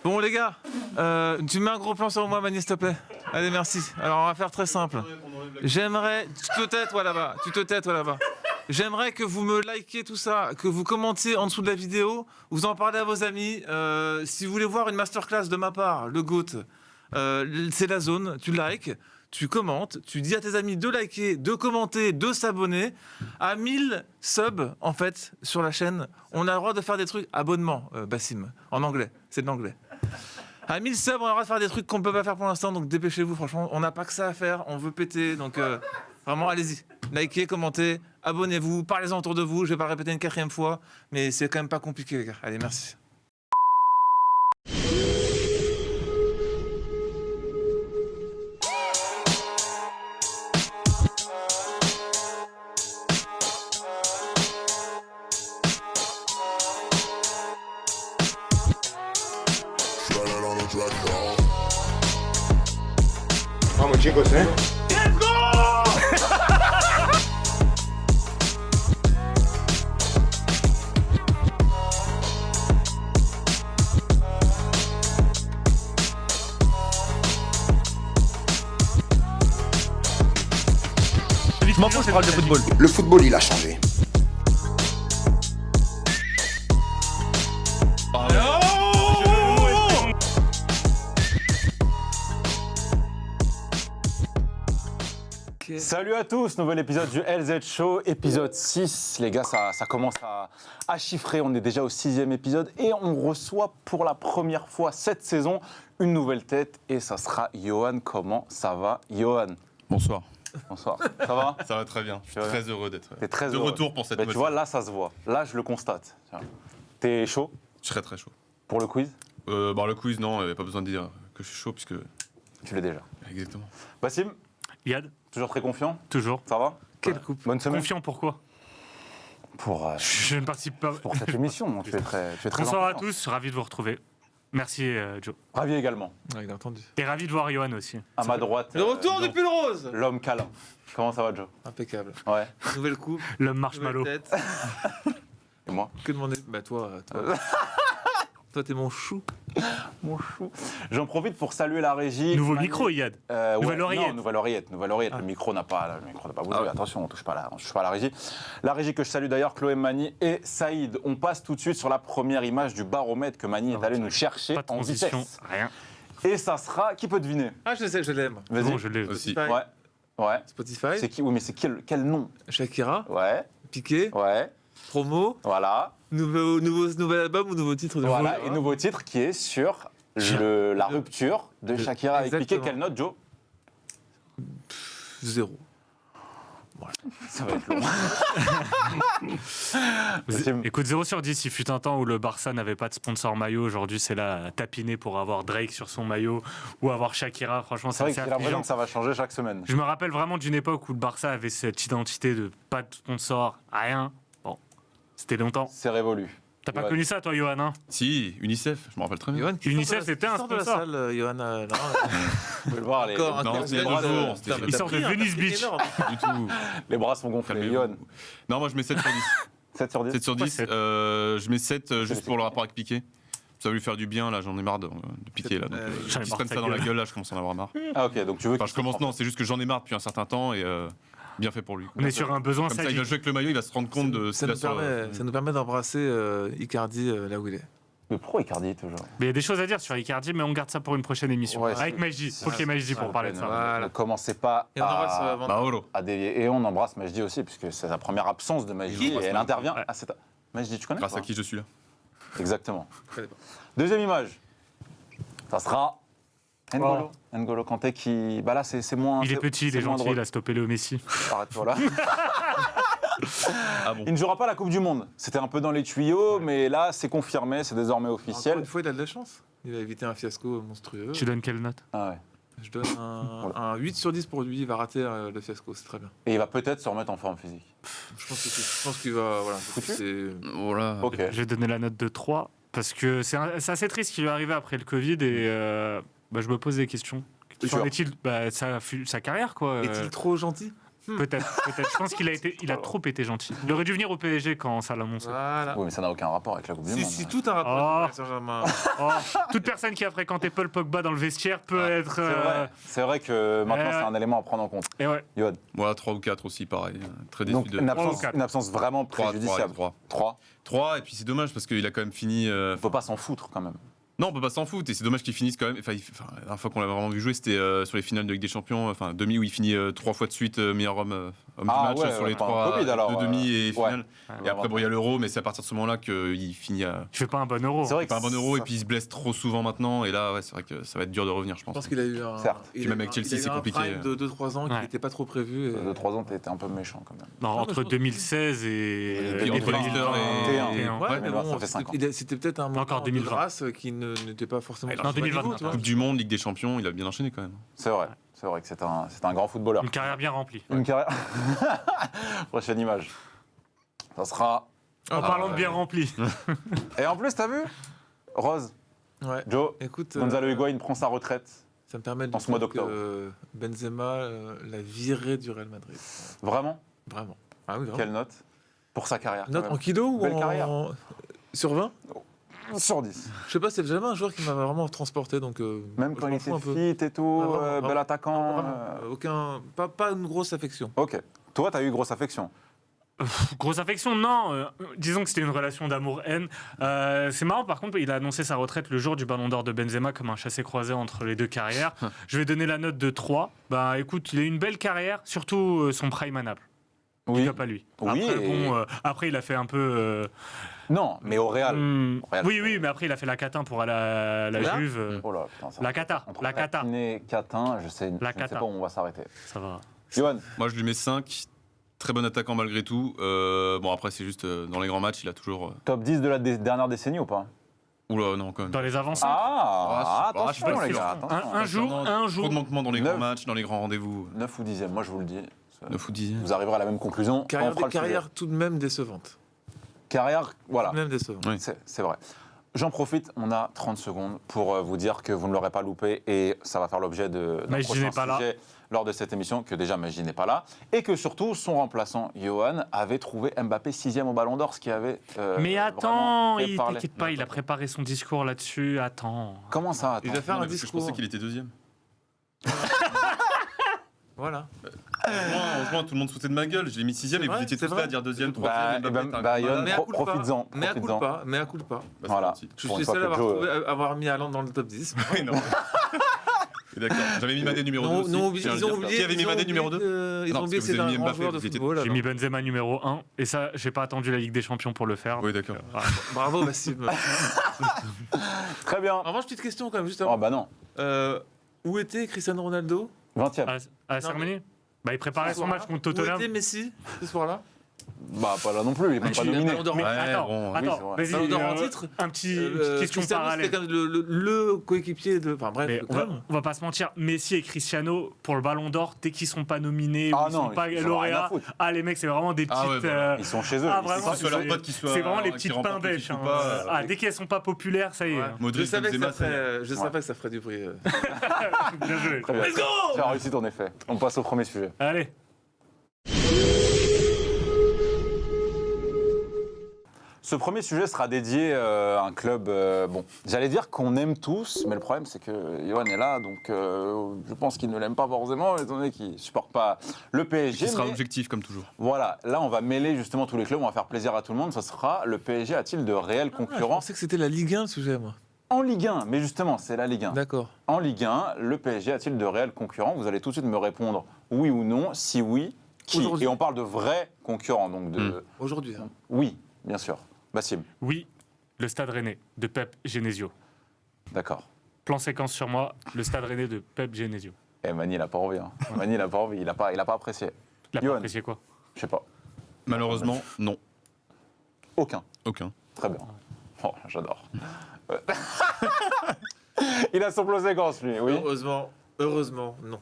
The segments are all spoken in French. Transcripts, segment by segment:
Bon les gars, tu mets un gros plan sur moi Mani s'il te plaît. Allez merci. Alors on va faire très simple. J'aimerais... Tu te tais toi là-bas. J'aimerais que vous me likiez tout ça, que vous commentiez en dessous de la vidéo, vous en parlez à vos amis. Si vous voulez voir une masterclass de ma part, le GOAT, c'est la zone, tu likes, tu commentes, tu dis à tes amis de liker, de commenter, de s'abonner. À 1000 subs, en fait, sur la chaîne, on a le droit de faire des trucs... Abonnement, Bassim, en anglais, c'est de l'anglais. À 1000 subs, on a le droit de faire des trucs qu'on ne peut pas faire pour l'instant, donc dépêchez-vous, franchement, on n'a pas que ça à faire, on veut péter, donc vraiment, allez-y. Likez, commentez, abonnez-vous, parlez-en autour de vous, je vais pas le répéter une 4e fois, mais c'est quand même pas compliqué, les gars. Allez, merci. Vamos chicos, Je m'en fous, je parle de football. Le football, il a changé. Salut à tous, nouvel épisode du LZ Show, épisode 6. Les gars, ça commence à chiffrer, on est déjà au 6e épisode et on reçoit pour la première fois cette saison une nouvelle tête et ça sera Yohan. Comment ça va, Yohan? Bonsoir. Bonsoir, ça va? Ça va très bien. Je suis très heureux d'être T'es de retour pour cette Tu nouvelle vois, saison. là ça se voit, là je le constate. T'es chaud Je serai très chaud. pour le quiz? Le quiz, non, il n'y a pas besoin de dire que je suis chaud puisque... Tu l'es déjà. Exactement. Bassim, Yad, toujours très confiant? toujours. Ça va? Quelle coupe. Bonne semaine? Confiant, pourquoi Pour Je ne participe pas. pour cette émission, tu es très Bonsoir à important. tous, ravi de vous retrouver. Merci Joe. Ravi également. Ouais, il a entendu. Et ravi de voir Johan aussi. À ma droite, Le retour du Joe, pull rose. l'homme câlin. Comment ça va, Joe? Impeccable. Ouais. Nouvelle coupe, L'homme marshmallow. nouvelle tête. Et moi? Que demander? Bah toi. Toi t'es mon chou. Mon chou. J'en profite pour saluer la régie. Nouveau Mani. micro, Yad. Nouvelle oreillette. Non, nouvelle oreillette. Le micro n'a pas bougé. Attention, on touche pas à la régie. La régie que je salue d'ailleurs, Chloé, Mani et Saïd. On passe tout de suite sur la première image du baromètre que Mani est allé nous chercher Pas de en transition, vitesse. rien. Et ça sera... Qui peut deviner? Ah je sais, je l'aime. Vas-y. Bon, je l'ai. Aussi. Spotify. Ouais. Spotify. C'est qui? Oui, mais c'est quel nom? Shakira. Ouais. Piqué. Ouais. Promo. Voilà. Nouvel album ou nouveau titre de Voilà. jeu, Et nouveau titre qui est sur la rupture de Shakira avec Piqué. Exactement. Quelle note, Joe? 0. Ça va être long. Bassim. Écoute, 0 sur 10, il fut un temps où le Barça n'avait pas de sponsor maillot. Aujourd'hui, c'est là à tapiner pour avoir Drake sur son maillot ou avoir Shakira. Franchement, C'est vrai que c'est j'ai assez l'impression affligeant. que ça va changer chaque semaine. Je me rappelle vraiment d'une époque où le Barça avait cette identité de pas de sponsor, rien. Bon, c'était longtemps. C'est révolu. T'as pas Ouais. connu ça, toi, Johan, hein? Si, UNICEF, je me rappelle très bien. Johan, qui UNICEF, sort de la- c'était un qui sort de la sponsor. salle, Johan. Non, Vous pouvez le voir, encore, non, encore, c'était il y a bras 2 de- jours, c'était- Putain, mais Il t'as sort de pris un Venice truc Beach. énorme. Du tout. les bras sont gonflés. Calmez-vous. Yohan, Non, moi je mets 7 sur 10. 7 sur 10. 7 sur 10. 7. Je mets 7 juste pour le rapport avec Piqué. Ça va lui faire du bien, là, j'en ai marre de Piqué. Là, donc, J'en ai si marre je de traîne ta ça dans la gueule. gueule, là, je commence à en avoir marre. Ah ok, donc tu veux Enfin, je commence, non, c'est juste que j'en ai marre depuis un certain temps et bien fait pour lui. On est sur un besoin Comme ça, il va sadique. jouer avec le maillot, il va se rendre compte de ce Ça qu'il a nous sur... permet, ça nous permet d'embrasser Icardi là où il est. Mais pro Icardi toujours. Mais il y a des choses à dire sur Icardi, mais on garde ça pour une prochaine émission. Ouais, Avec c'est- Majdi. Faut qu'il y ait Majdi pour parler de ça. Voilà. Ne commencez pas Et on embrasse à, Van- Mauro. à dévier. Et on embrasse Majdi aussi, puisque c'est la première absence de Majdi et elle intervient Ouais. à cette... Majdi, tu connais Grâce pas à qui je suis là. Exactement. Je connais pas. Deuxième image. Ça sera N'Golo. N'Golo Kanté qui... Bah là, c'est moins... Il est c'est- petit, il c'est est moins gentil, drôle. il a stoppé Léo Messi. Arrête-toi là. Ah bon. Il ne jouera pas la Coupe du Monde. C'était un peu dans les tuyaux, mais là, c'est confirmé, c'est désormais Encore officiel. une fois, il a de la chance. Il a évité un fiasco monstrueux. Tu donnes quelle note? Ah ouais. Je donne un 8 sur 10 pour lui. Il va rater le fiasco, c'est très bien. Et il va peut-être se remettre en forme physique. Je pense qu'il va. Voilà, Foutu c'est. Voilà. Ok. Je vais donner la note de 3, parce que c'est assez triste ce qui lui est arrivé après le Covid, et je me pose des questions. C'est Qu'en sûr. est-il sa carrière, quoi Est-il trop gentil? Peut-être. Je pense qu'il a trop été gentil. Il aurait dû venir au PSG quand ça l'annonçait. Voilà. Oui, mais ça n'a aucun rapport avec la Coupe du Monde. Si tout un rapport avec Oh. le Paris Saint-Germain. Oh, toute personne qui a fréquenté Paul Pogba dans le vestiaire peut être. C'est vrai que maintenant, c'est un élément à prendre en compte. Et ouais. Johan. Moi, 3 ou 4 aussi, pareil. Très déçu Donc, de une absence vraiment 3, préjudiciable. 3. 3, et puis c'est dommage parce qu'il a quand même fini. Il faut pas s'en foutre quand même. Non, on peut pas s'en foutre, et c'est dommage qu'il finisse quand même. Enfin, la dernière fois qu'on l'a vraiment vu jouer, c'était sur les finales de Ligue des Champions, enfin demi, où il finit 3 fois de suite meilleur homme du match sur les 3 Covid, alors, demi et finale. Ouais, Et après, bon, il y a l'Euro, mais c'est à partir de ce moment-là qu'il finit à. Je fais pas un bon euro. C'est vrai que Pas un bon Euro, et puis il se blesse trop souvent maintenant, et là, ouais, c'est vrai que ça va être dur de revenir, je Je pense. pense qu'il a eu un. Certes. il Puis a même eu avec un- Chelsea, il a eu c'est un compliqué. prime de 2-3 ans qui Ouais. n'était pas trop prévu. de 3 ans, t'étais un peu méchant quand même. Non, entre 2016 Et et. puis entre 2020. Leicester et- Ouais, mais 2020, bon, ça fait 5 ans. c'était peut-être un moment Encore de 2020. grâce qui n'était pas forcément. Non, 2020, tu vois. Coupe du Monde, Ligue des Champions, il a bien enchaîné quand même. C'est vrai que c'est un grand footballeur. Une carrière bien remplie. Une carrière. Prochaine image. Ça sera. En parlant de bien remplie. Et en plus, t'as vu Rose, Ouais. Joe, Écoute, Gonzalo Higuain prend sa retraite. ça me permet de en ce mois dire d'octobre. que Benzema l'a viré du Real Madrid. Vraiment Vraiment. Ah oui, vraiment. Quelle note pour sa carrière quand Note même. en kilos ou Belle en... carrière. Sur 20 Sur 10. Je sais pas, c'est jamais un joueur qui m'a vraiment transporté. Donc, Même je quand m'en il fous un était peu. fit et tout, Ah, vraiment, bel vraiment. attaquant. Vraiment. Pas une grosse affection. Ok. Toi, t'as eu grosse affection. Grosse affection, non. Disons que c'était une relation d'amour-haine. C'est marrant, par contre, il a annoncé sa retraite le jour du Ballon d'Or de Benzema comme un chassé-croisé entre les deux carrières. Je vais donner la note de 3. Bah écoute, il a eu une belle carrière, surtout son prime à Naples. Oui. Pas lui. Oui, Après, et- après, il a fait un peu. Non, mais au Real. Au Real. Oui, mais après, il a fait la catin pour aller à la Là Juve. Oh là, putain, ça La cata, Entre la cata. Platini et Catin, je sais La sais cata. pas où on va s'arrêter. Ça va. Johan, Moi, je lui mets 5. Très bon attaquant malgré tout. Bon, après, c'est juste dans les grands matchs, il a toujours. top 10 de la dernière décennie ou pas Oula, non, quand même. Dans les avancées. Ah, je sais pas, attention je les sais gars, pas. attention. Un jour. Trop de manquements dans les Neuf. grands matchs, dans les grands rendez-vous. 9 ou 10e, moi je vous le dis. 9 ou 10e. Vous arriverez à la même conclusion. Carrière, on fera le sujet. carrière tout de même décevante. Carrière, voilà. Tout de même décevante. Oui. C'est vrai. J'en profite, on a 30 secondes pour vous dire que vous ne l'aurez pas loupé et ça va faire l'objet d'un Magie prochain n'est pas là. sujet lors de cette émission, que déjà Magie n'est pas là, et que surtout son remplaçant, Johan, avait trouvé Mbappé 6e au Ballon d'Or, ce qui avait Mais vraiment attends, fait parler. t'inquiète pas, il a préparé son discours là-dessus. Attends. Comment ça Il attends va faire Non, un mais parce que discours. Je pensais qu'il était deuxième. Voilà. Heureusement, tout le monde se foutait de ma gueule. Je l'ai mis 6e C'est et vous vrai, étiez c'est tous là vrai. à dire deuxième, Bah, troisième. eh ben, Mbappé, bah, t'as un Johan, Mais à coup profites-en. Mais à coup profites-en. pas. Mais à coup pas. Bah, c'est Voilà. gentil. Je Pour suis une fois seul que à Joe- avoir mis Haaland dans le top 10. Oui, non. Et D'accord. J'avais mis Mané numéro 2 Non, aussi. non, je tiens à le ils ont dire. oublié. Qui avait mis Mané numéro 2 Ils Non, ont parce oublié que que vous c'est avez un mis grand Mbappé, joueur de vous étiez- football. J'ai mis alors. Benzema numéro 1. Et ça, j'ai pas attendu la Ligue des Champions pour le faire. Oui, d'accord. Voilà. Bravo, Massim. Très bien. En revanche, petite question quand même, juste Oh avant. bah non, Où était Cristiano Ronaldo 20e. À la cérémonie bah, il préparait son match contre Où Tottenham. était Messi ce soir-là Bah pas là non plus, il est même pas Tu- nominé. Ballon d'Or. Mais Ouais, attends, bon, oui, attends, c'est Ballon vas-y. d'Or en titre une petite question Cristiano, parallèle. c'était quand même le coéquipier de. Enfin bref, Mais quand même. on va pas se mentir, Messi et Cristiano, pour le Ballon d'Or, dès qu'ils sont pas nominés Ah ou ils non, sont pas ils ont rien à lauréats, foutre. les mecs, c'est vraiment des petites. Ah ouais, voilà. Ils sont chez eux. Ah, ils vraiment, sont- Que ce soit leurs potes qui soient. c'est vraiment les qui petites remportent pains le bêches. titre hein. ou pas, Ah, dès qu'elles sont pas populaires, ça y est. Ouais. Modric, Je savais que Benzema, ça ferait, je Ouais. savais que ça ferait du bruit. Bien joué. Très bien. Tu as réussi ton effet. On passe au premier sujet. Allez. Ce premier sujet sera dédié à un club, bon, j'allais dire qu'on aime tous, mais le problème c'est que Johan est là, donc je pense qu'il ne l'aime pas forcément, étant donné qu'il ne supporte pas le PSG. Qui sera mais objectif comme toujours. voilà, là on va mêler justement tous les clubs, on va faire plaisir à tout le monde, ce sera le PSG a-t-il de réels Je concurrents pensais que c'était la Ligue 1 le sujet, moi. en Ligue 1, mais justement c'est la Ligue 1. D'accord. En Ligue 1, le PSG a-t-il de réels concurrents? Vous allez tout de suite me répondre oui ou non, si oui, qui? Aujourd'hui. Et on parle de vrais concurrents, donc de... Aujourd'hui. Hein. Oui, bien sûr. Bassim, Oui, le Stade Rennais de Pep Genesio. d'accord. Plan séquence sur moi, le Stade Rennais de Pep Genesio. Eh, Mani, il n'a pas envie. Hein. Mani, il n'a pas envie. Il n'a pas apprécié. Il a pas Johan. apprécié quoi? Je sais pas. Malheureusement, non. Aucun. Aucun. Très bien. Oh, j'adore. Il a son plan séquence, lui. Oui. Heureusement, non.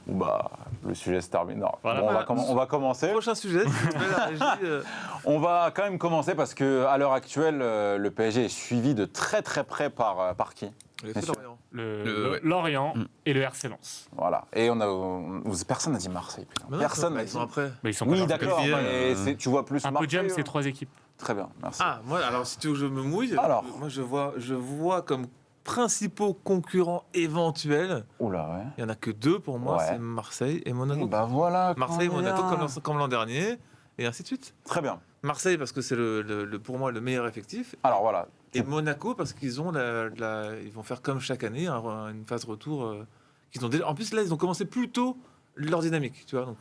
Bon, bah, le sujet se termine. Non. Voilà. Bon, on va commencer. Prochain sujet, s'il vous plaît, la régie. On va quand même commencer parce que à l'heure actuelle, le PSG est suivi de très très près par qui? Les Bien sûr. Lorient. Lorient et le RC Lens. Voilà. Et personne n'a dit Marseille. Putain. Mais non, Personne n'a ils dit. sont après. Mais ils sont Oui, pas d'accord. qualifiés, Mais tu vois plus un Marseille. podium, c'est 3 équipes. Très bien, merci. Ah, moi, alors si tu veux que je me mouille, Alors. moi je vois comme principaux concurrents éventuels, Oula, ouais. il n'y en a que 2 pour moi, Ouais. c'est Marseille et Monaco. Bah voilà. Marseille et quand Monaco même. comme l'an dernier, et ainsi de suite. Très bien. Marseille parce que c'est pour moi le meilleur effectif, Alors voilà. et Monaco parce qu'ils ont ils vont faire comme chaque année une phase retour qu'ils ont déjà. En plus là ils ont commencé plus tôt leur dynamique, tu vois. Donc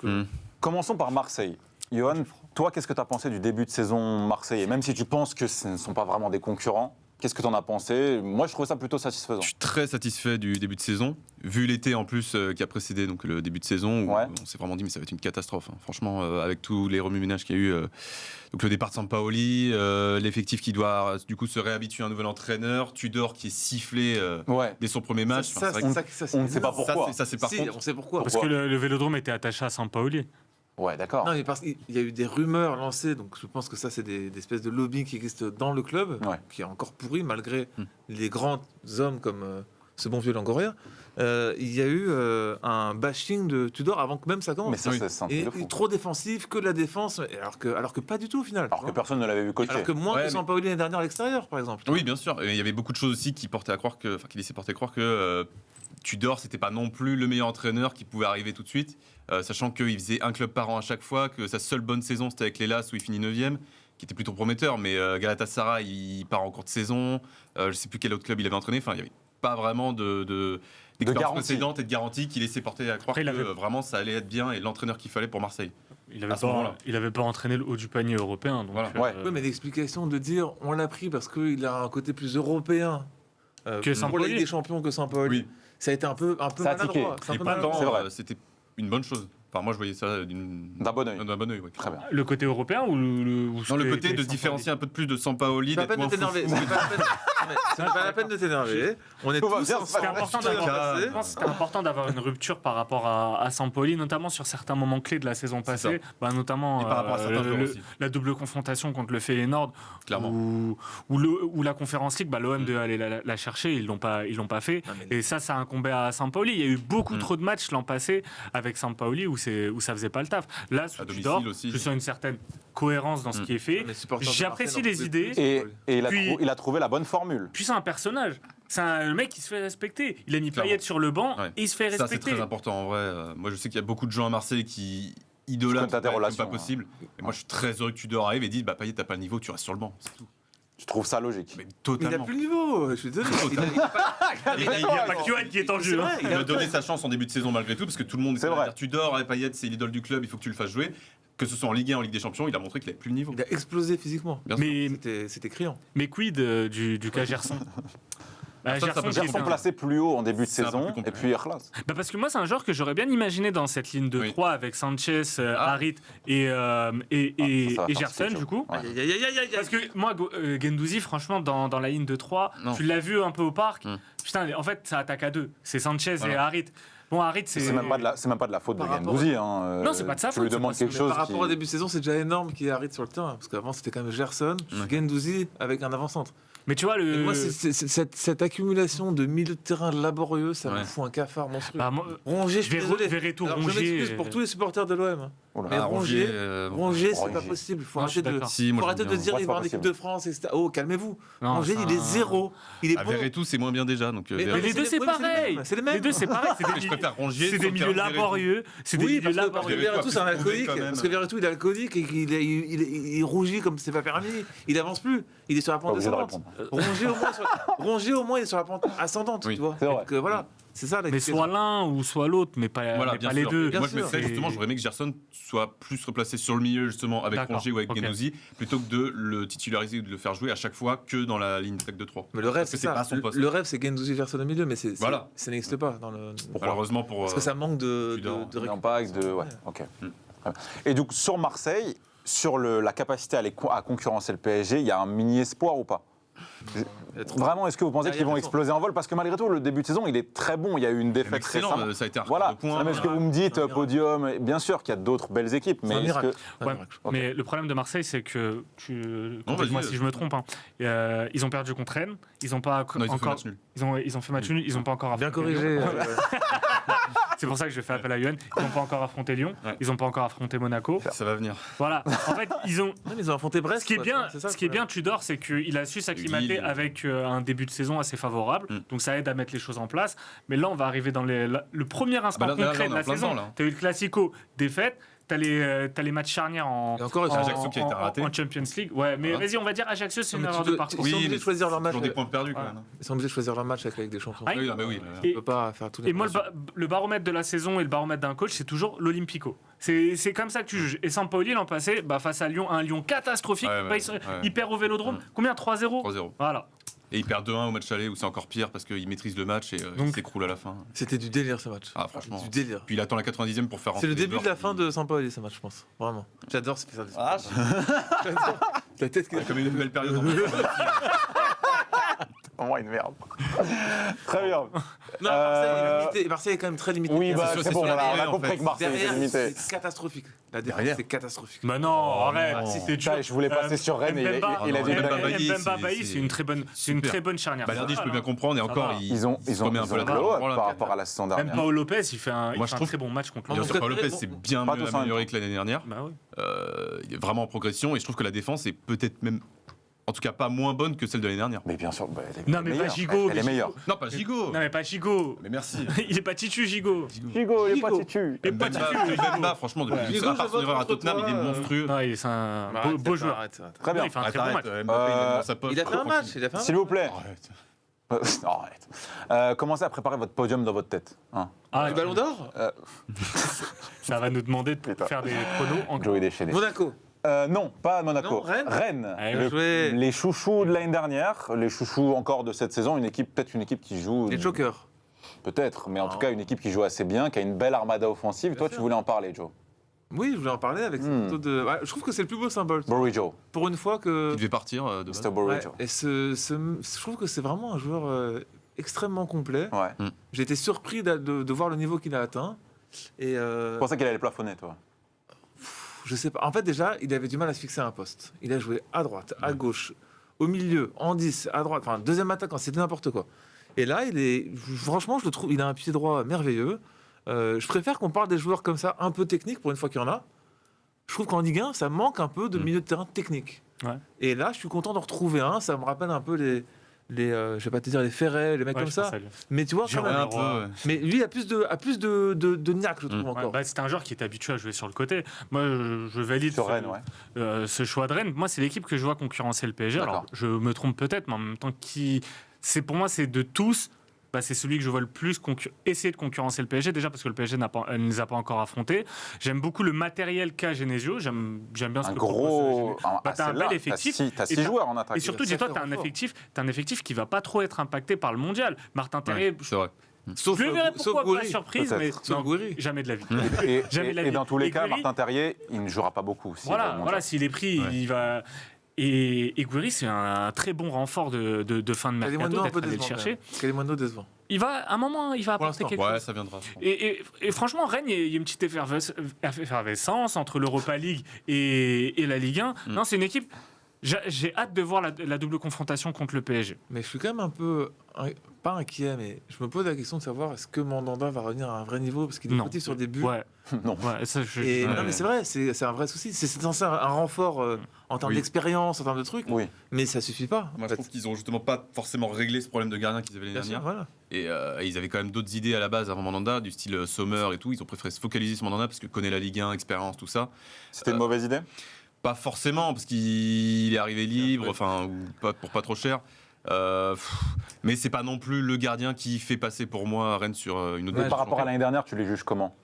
Commençons par Marseille. Johan, toi, qu'est-ce que tu as pensé du début de saison marseillais? Même si tu penses que ce ne sont pas vraiment des concurrents, qu'est-ce que tu en as pensé? Moi, je trouvais ça plutôt satisfaisant. Je suis très satisfait du début de saison. Vu l'été en plus qui a précédé donc, le début de saison, où Ouais. on s'est vraiment dit mais ça va être une catastrophe. Hein. Franchement, avec tous les remue-ménages qu'il y a eu, donc le départ de Sampaoli, l'effectif qui doit du coup se réhabituer à un nouvel entraîneur, Tudor qui est sifflé Ouais. dès son premier match. ça, Enfin, c'est vrai c'est on ne sait pas énorme. pourquoi. ça, c'est par Si, contre. on sait pourquoi. Parce que le Vélodrome était attaché à Sampaoli. Ouais, d'accord. Non, mais parce qu'il y a eu des rumeurs lancées, donc je pense que ça, c'est des espèces de lobbying qui existent dans le club, Ouais. qui est encore pourri, malgré les grands hommes comme ce bon vieux Longoria. Il y a eu un bashing de Tudor avant que même ça commence. Mais ça, Oui. c'est un truc Et de fou. trop défensif, que de la défense, alors que pas du tout au final. Alors tu que vois. personne ne l'avait vu coacher. Alors que moins Ouais, que mais- Sampaoli l'année dernière à l'extérieur, par exemple. Oui, bien sûr. Et il y avait beaucoup de choses aussi qui portaient à croire que, enfin, qui laissaient porter à croire que Tudor, c'était pas non plus le meilleur entraîneur qui pouvait arriver tout de suite, sachant qu'il faisait un club par an à chaque fois, que sa seule bonne saison c'était avec les Las où il finit 9e, qui était plutôt prometteur, mais Galatasaray il part en cours de saison, je sais plus quel autre club il avait entraîné, enfin il y avait pas vraiment d'expérience garantie. précédente et de garantie qui laissait porter à croire Après, il que avait- vraiment ça allait être bien et l'entraîneur qu'il fallait pour Marseille. Il avait, À ce moment-là. il avait pas entraîné le haut du panier européen. Donc, Voilà. Ouais. Oui, mais l'explication de dire on l'a pris parce qu'il a un côté plus européen Que pour la Sampaoli. Ligue des Champions que Sampaoli. Oui. Ça a été un peu Ça a tiqué. maladroit. C'est un Et peu pourtant, maladroit. C'est vrai. c'était une bonne chose. Enfin, moi je voyais ça D'un bon œil. D'un bon œil, ouais. Très bien. Le côté européen ou Non, le côté de se différencier un peu de plus de Sampaoli, C'est pas la d'être peine de moins t'énerver. fou. C'est pas la peine- mais c'est pas la peine de t'énerver. On est Tout va tous bien, ensemble. C'était important d'avoir- Passé. je pense que c'était important d'avoir une rupture par rapport à Sampaoli, notamment sur certains moments clés de la saison passée, notamment Et par rapport à certains joueurs aussi. la double confrontation contre le Feyenoord, Clairement. où la Conférence League, l'OM devait aller la chercher, ils l'ont pas fait. Non, mais- Et ça incombait à Sampaoli. Il y a eu beaucoup trop de matchs l'an passé avec Sampaoli où ça faisait pas le taf. Là, sous À domicile Tudor, aussi. je sens une certaine cohérence dans ce qui est fait. Les supporters de J'apprécie Marseille les n'en idées. pouvaient plus. Et Puis- il a trouvé la bonne formule. Puis c'est un personnage. C'est le mec qui se fait respecter. Il a mis Clairement. Payet sur le banc Ouais. et il se fait Ça, c'est respecter. très important en vrai. Moi, je sais qu'il y a beaucoup de gens à Marseille qui Je idolâtrent connais tes comme relations, pas possible. Et moi, je suis très heureux que Tudor arrive et dise bah, Payet, t'as pas le niveau, tu restes sur le banc. C'est tout. Je trouve ça logique. Mais Mais il a totalement. plus le niveau. Je suis désolé. Il n'y a pas que Johan qui est en jeu. hein. Il a donné sa chance en début de saison malgré tout, parce que tout le monde C'est était vrai. à dire Tudor, Payet, c'est l'idole du club, il faut que tu le fasses jouer. Que ce soit en Ligue 1 en Ligue des Champions, il a montré qu'il avait plus le niveau. Il a explosé physiquement. Bien sûr. Mais, C'était criant. mais quid du cas Gerson Ça, ça peut qui faire est Gerson un- placé plus haut en début de C'est un peu saison, plus et compliqué. puis Erlas. Parce que moi, c'est un joueur que j'aurais bien imaginé dans cette ligne de Oui. 3 avec Sanchez, Harit et ça va faire Gerson, quelque du coup. Ouais. Aïe, aïe, aïe, aïe, aïe. Parce que moi, Guendouzi, franchement, dans la ligne de 3, Non. tu l'as vu un peu au parc. Mm. Putain, en fait, ça attaque à 2. C'est Sanchez et Voilà. Harit. Bon, Harit, c'est. C'est même pas de la faute de Par rapport- Gendouzi. Hein. Non, c'est pas de sa Tu lui faute, demandes c'est quelque Mais chose. par rapport qui- au début de saison, c'est déjà énorme qu'il arrive sur le terrain. Parce qu'avant, c'était quand même Gerson, Guendouzi avec un avant-centre. Mais tu vois, Et le. moi, cette accumulation de milieu de terrain laborieux, ça me Ouais. fout un cafard monstrueux. Bah, moi, Rongier, je suis désolé. Verretou, Alors, je Rongier. m'excuse pour tous les supporters de l'OM. Oh là Mais là. Rongier, Rongier, c'est pas Rongier. possible. Il faut Non, je suis arrêter de, d'accord. Si, moi, faut j'aime arrêter de bien. dire Ouais, il c'est va pas en équipe possible. de France, etc. Oh, calmez-vous. Non, Rongier, c'est il est un- zéro. Il est À bon. Verretou, c'est moins bien déjà. Donc, Mais- Mais les deux, c'est Oui, mais c'est les pareil. mêmes, c'est les mêmes. Les deux, c'est pareil. C'est je préfère Rongier. C'est sur des le milieux terrain de Verretou. laborieux. C'est des Oui, milieux parce que laborieux. Verretou, c'est un Verretou, alcoolique. quand même. Parce que Verretou, il est alcoolique et il rougit comme c'est pas permis. Il avance plus. Il est sur la Pas pente obligé de descendante. répondre. Rongier, au moins, il est sur la pente ascendante, Oui. tu vois. C'est vrai. Donc, voilà, c'est ça Mais l'explication. soit l'un ou soit l'autre, mais pas, Voilà, mais bien pas sûr. les deux. Bien Moi, je sûr. mettrais justement, j'aurais aimé que Gerson soit plus replacé sur le milieu, justement, avec D'accord, Rongier ou avec ok. Guendouzi, plutôt que de le titulariser ou de le faire jouer à chaque fois que dans la ligne tech de 3. Mais le rêve, Parce que c'est c'est ça. pas son poste. Le rêve, c'est Guendouzi Gerson au milieu, mais Voilà. ça n'existe pas dans le. Malheureusement pour. Parce que ça manque de Tudor. De l'impact, de. Ouais, ok. Très bien. Et donc, sur Marseille, sur la capacité à concurrencer le PSG, il y a un mini espoir ou pas? Vraiment, est-ce que vous pensez qu'ils vont exploser en vol? Parce que malgré tout, le début de saison, il est très bon. Il y a eu une défaite Excellent, récemment. ça a été un Voilà. record de points. Non, mais ce que vous me dites, podium, bien sûr qu'il y a d'autres belles équipes, mais un est-ce miracle. que... Ouais, Ok. mais le problème de Marseille, c'est que moi vas-y. si je me trompe, hein, ils ont perdu contre Rennes, ils ont pas Non, ils ont fait encore, match nul. ils ont fait match nul, ils ont pas encore Bien affronté corrigé. Lyon. C'est pour ça que je fais appel à Yoann. Ils n'ont pas encore affronté Lyon, Ouais. ils n'ont pas encore affronté Monaco. Ça va venir. Voilà. En fait, ils ont. Non, mais ils ont affronté Brest. Ce qui est quoi, bien, c'est ça, ce qui est le bien, Tudor, c'est qu'il a su s'acclimater Lille. avec un début de saison assez favorable. Donc ça aide à mettre les choses en place. Mais là, on va arriver dans le premier instant là, concret on de est la en plein saison. dedans, là. Tu as eu le Classico, défaite. T'as les matchs charnières en, Et encore, ils ont Ajaccio qui a été raté. en Champions League. Ouais, mais Voilà. vas-y, on va dire Ajaccio, c'est une Mais erreur tu de peux- parcours. Ils sont obligés mais de choisir leur match. Toujours des points perdus quand Voilà. même. Ils sont obligés de choisir leur match avec la Ligue des Champions. Ah, Oui, non, mais oui. On peut pas faire tous les Et moi, matchs. le baromètre de la saison et le baromètre d'un coach, c'est toujours l'Olympico. C'est comme ça que tu juges. Et Sampaoli, l'an passé, face à Lyon, un Lyon catastrophique, Ouais, ouais, ouais. il perd au Vélodrome. Combien? 3-0. 3-0. Voilà. Et ils perdent 2-1 au match aller où c'est encore pire parce qu'ils maîtrisent le match et Donc- ils s'écroulent à la fin. C'était du délire ce match. Ah, franchement. Du délire. Puis il attend la 90e pour faire C'est le rentrer début de la Burke, fin qui- de Sampaoli ce match, je pense. Vraiment. J'adore ce faire Ah, La tête qui. Comme une nouvelle période. Vraiment une merde. Très bien. Non, Marseille est limité. Marseille est quand même très limité. Oui, bah, sûr, c'est c'est bon, sur la on a durée, en compris fait. que Marseille était Derrière, limité. c'est catastrophique. La défense, Derrière. c'est catastrophique. Mais non, arrête. Oh. C'était dur. Putain, je voulais passer sur Rennes et il a dit non, une Mbemba dinguerie. Bailly, Mbemba c'est- Bailly, c'est une très bonne, Super. charnière. Balerdi, je peux Voilà. bien comprendre, et Ça encore, va. Ils ont se remet un peu la un barre. glow-up Voilà, par rapport à la saison dernière. Même Paolo Lopez, il fait un Moi, je trouve- très bon match contre Bien le sûr, Paolo Lopez, Bon, c'est bien pas mieux tous en même amélioré temps. que l'année dernière. Bah oui. Il est vraiment en progression, et je trouve que la défense est peut-être même, en tout cas pas moins bonne que celle de l'année dernière. Mais bien sûr, bah, elle est Non, mais pas meilleure. Gigot. Elle est meilleure. Non, pas Gigot. Non, mais pas Gigot. Mais merci. Il est pas titu, Gigot. Gigot, il est pas titu. Il est pas titu. Mbemba, franchement, depuis Gigot, à part je son vote erreur à contre Tottenham, toi, il est monstrueux. Non, il est un beau joueur. Très bien. Non, il fait un Arrête, très bon arrête, match. Mbappé, il est dans sa poche. Il a fait un match. Il a fait un S'il vous plaît, Arrête. non, arrête. Commencez à préparer votre podium dans votre tête. Hein. Ah, Le ballon d'or ça va nous demander de Putain. faire des pronos encore. Joey déchaîné. Monaco. Non, pas Monaco. Non, Rennes Allez, Le- joué. les chouchous de l'année dernière, les chouchous encore de cette saison, peut-être une équipe qui joue. Les Jokers. Peut-être, mais en Non. tout cas une équipe qui joue assez bien, qui a une belle armada offensive. Toi, sûr. tu voulais en parler, Joe. Oui, je voulais en parler avec cette photo de. Ouais, je trouve que c'est le plus beau symbole. Bourigeau. Pour une fois que. Il devait partir de base. C'était Ouais, Bourigeau. et je trouve que c'est vraiment un joueur extrêmement complet. Ouais. J'ai été surpris de voir le niveau qu'il a atteint. Et C'est pour ça qu'il allait plafonner, toi. je sais pas. En fait, déjà, il avait du mal à se fixer à un poste. Il a joué à droite, à gauche, au milieu, en 10, à droite, enfin, deuxième attaquant, c'était n'importe quoi. Et là, franchement, je le trouve, il a un pied droit merveilleux. Je préfère qu'on parle des joueurs comme ça, un peu techniques, pour une fois qu'il y en a. Je trouve qu'en Ligue 1, ça manque un peu de milieu de terrain technique. Ouais. Et là, je suis content d'en retrouver un. Ça me rappelle un peu je vais pas te dire les Ferret, les mecs Ouais, comme je pense ça. à lui. Mais tu vois, quand Jérôme même. Un peu, ouais. Mais lui a plus de niaque, je trouve Ouais, encore. bah, c'était un joueur qui était habitué à jouer sur le côté. Moi, je valide Sur Rennes, ouais. ce choix de Rennes. Moi, c'est l'équipe que je vois concurrencer le PSG. D'accord. Alors, je me trompe peut-être, mais en même temps, pour moi, c'est de tous. Bah, c'est celui que je vois le plus essayer de concurrencer le PSG, déjà parce que le PSG ne les a pas encore affrontés. J'aime beaucoup le matériel qu'a Genesio, j'aime bien ce Un que gros. propose Genesio. T'as un bel effectif. T'as Et 6 joueurs en attaque. Et surtout, Il y a dis-toi, sacré t'as un effectif qui va pas trop être impacté par le mondial. Martin Terrier, Ouais, c'est vrai. Sauf, je le verrai pourquoi pas Gouiri. surprise, peut-être. mais Sauf non, Gouiri. jamais de la vie. Et, Jamais de la vie. dans tous les Et cas, Gouiri- Martin Terrier, il ne jouera pas beaucoup. s'il va au mondial. Voilà, s'il est pris, Ouais. il va. Et Gouiri, c'est un très bon renfort de fin de mercato, Kalimundo un d'être peu allé le décevant. chercher. Kalimundo décevant. Il va, à un moment, il va Pour apporter l'instant. quelque Ouais, chose. ça viendra. Et franchement, Rennes, il y a une petite effervescence entre l'Europa League et la Ligue 1. Non, c'est une équipe. J'ai hâte de voir la double confrontation contre le PSG. Mais je suis quand même un peu, pas inquiet, mais je me pose la question de savoir est-ce que Mandanda va revenir à un vrai niveau parce qu'il est Non. petit sur des buts. Ouais, Non. ouais, ça, Et ouais. non, mais c'est vrai, c'est un vrai souci. C'est censé un renfort en termes Oui. d'expérience, en termes de trucs, Oui. mais ça suffit pas. Moi, en je fait. trouve qu'ils ont justement pas forcément réglé ce problème de gardien qu'ils avaient l'année Bien sûr, dernière. voilà. Et ils avaient quand même d'autres idées à la base avant Mandanda, du style Sommer et tout. Ils ont préféré se focaliser sur Mandanda parce que connaît la Ligue 1, expérience, tout ça. C'était une mauvaise idée. Pas forcément, parce qu'il est arrivé libre, enfin, ou pas, pour pas trop cher. Mais c'est pas non plus le gardien qui fait passer pour moi Rennes sur une autre Mais dimension. par rapport à l'année dernière, tu les juges comment?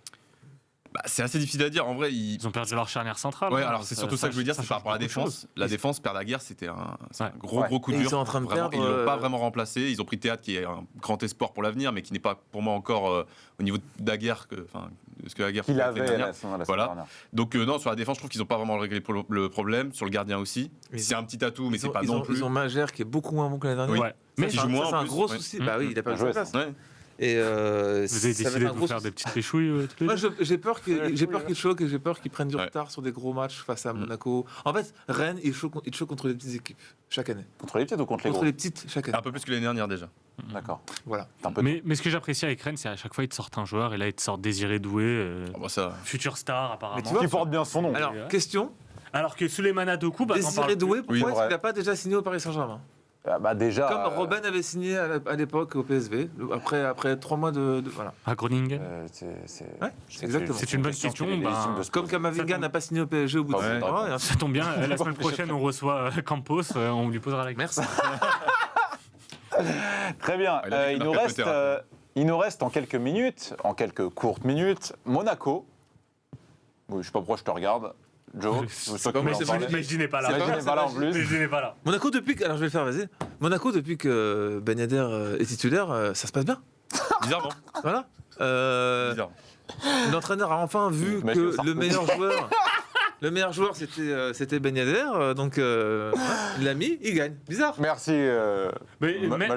C'est assez difficile à dire. En vrai, Ils ont perdu leur charnière centrale. Ouais, hein. alors c'est surtout ça que je veux dire, c'est par rapport à la change beaucoup de défense. choses. La défense, perdre la guerre, c'était un Ouais. gros coup Et dur. ils sont en train de Vraiment, perdre, ils l'ont pas vraiment remplacé. Ils ont pris Théâtre, qui est un grand espoir pour l'avenir, mais qui n'est pas pour moi encore au niveau de la guerre, de ce que la guerre Qu'il pouvait être l'année avait dernière. la semaine Voilà. dernière. Donc non, sur la défense, je trouve qu'ils n'ont pas vraiment réglé le problème. Sur le gardien aussi, Ils c'est un petit atout, mais c'est pas ils non ont, plus. Ils ont Magère qui est beaucoup moins bon que l'année dernière. Ouais. Mais qui joue moins c'est en un plus, gros ouais. souci. Bah oui, il a pas Bien eu joué, sa place. Ouais. Et Vous avez ça va décidé être de un vous gros faire souci. des petites péchouilles tous les Moi, deux j'ai peur qu'il choque et j'ai peur qu'il prenne du Ouais. retard sur des gros matchs face à Monaco. En fait, Rennes, il choque contre les petites équipes chaque année. Contre les petites ou contre les Contre gros les petites chaque année. Un peu plus que l'année dernière déjà. D'accord. Voilà. T'es un peu mais ce que j'apprécie avec Rennes, c'est à chaque fois, ils te sortent un joueur, et là, ils te sortent Désiré Doué, Ça. futur star, apparemment. Mais tu vois, qui porte bien son nom. Alors, Ouais. question Alors que Souleymane Doku, t'en Désiré parles Doué, plus. pourquoi est-ce ouais. qu'il n'a pas déjà signé au Paris Saint-Germain Déjà. Comme Robben avait signé à l'époque au PSV, après 3 mois de voilà. À Groningen. Ouais, exactement. C'est une bonne question, Comme Kamavinga n'a pas signé au PSG au bout de Ouais. 6 mois. et ainsi- Ça tombe bien, la semaine prochaine, on reçoit Campos, on lui posera la question. Merci. Très bien. Il a dit qu'il marquait Il nous reste en quelques minutes, en quelques courtes minutes, Monaco. Oui, je sais pas pourquoi je te regarde. Joe, c'est toi qui moi, voulais en c'est parler. pas- Mejdi n'est pas là. C'est Mejdi n'est pas là en plus. Mejdi n'est pas là. Monaco depuis que, alors je vais le faire, vas-y. Monaco depuis que Ben Yedder est titulaire, ça se passe bien. Bizarrement. Voilà. Bizarre. L'entraîneur a enfin vu Mais que ça le meilleur joueur, c'était Ben Yedder, donc il l'a mis, il gagne. Bizarre. Merci,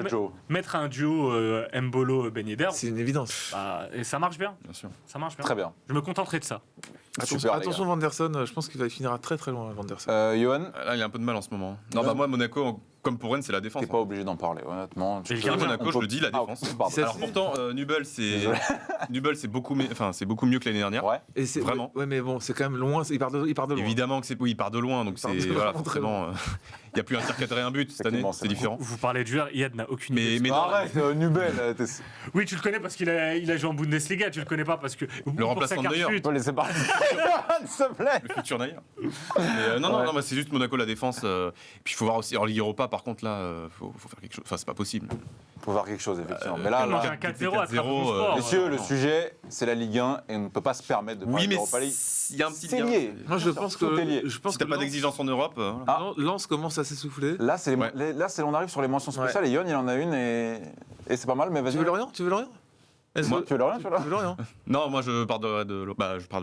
Joe. Mettre un duo Mbolo-Ben Yedder, C'est une évidence. et ça marche bien. Bien sûr. Ça marche bien. Très bien. Je me contenterai de ça. Super, les Attention Vanderson, je pense qu'il finira très très loin, Vanderson. Johan, Là, il a un peu de mal en ce moment. Non, bah moi, Monaco, comme pour Rennes, c'est la défense. t'es pas obligé d'en parler, honnêtement. Et le peux- gardien, Monaco, on je peut- le dis, la Ah, défense. pardon. Ça, Alors pourtant, Nubel, Désolé. c'est beaucoup mieux que l'année dernière. Ouais. Et c'est vraiment. Ouais, mais bon, c'est quand même loin. Il part de loin. Évidemment que oui, il part de loin, donc Il part c'est de voilà, vraiment très forcément, il n'y a plus un tir cadré un but cette année, Effectivement, c'est c'est différent. Vous parlez de joueur, Yad n'a aucune idée. Mais non, Arrête, Nubel. Oui, tu le connais parce qu'il a joué en Bundesliga, tu le connais pas parce que. Le remplaçant de Neuer. Tu peux laisser parler. Johan, s'il te plaît. le futur Naïr. Non, moi, c'est juste Monaco la défense. Et puis il faut voir aussi en Ligue Europa, par contre là, faut faire quelque chose. Enfin, c'est pas possible. Faut voir quelque chose, effectivement. Mais Il là, manque là, un 4-0 à 4-0, Trabzonspor, sport. messieurs, le non. sujet, c'est la Ligue 1 et on ne peut pas se permettre de Oui, parler mais d'Europa League. il y a un petit C'est lien. lié. Moi, je pense Tout est lié. que Si t'as pas d'exigence en Europe, voilà. Ah. Lens commence à s'essouffler. Là, Ouais. on arrive sur les mentions spéciales et Yon, il en a une et c'est pas mal, mais vas-y. Tu veux Lorient Moi, Tu veux Lorient, tu veux là Tu veux Lorient Non, moi je parlerai de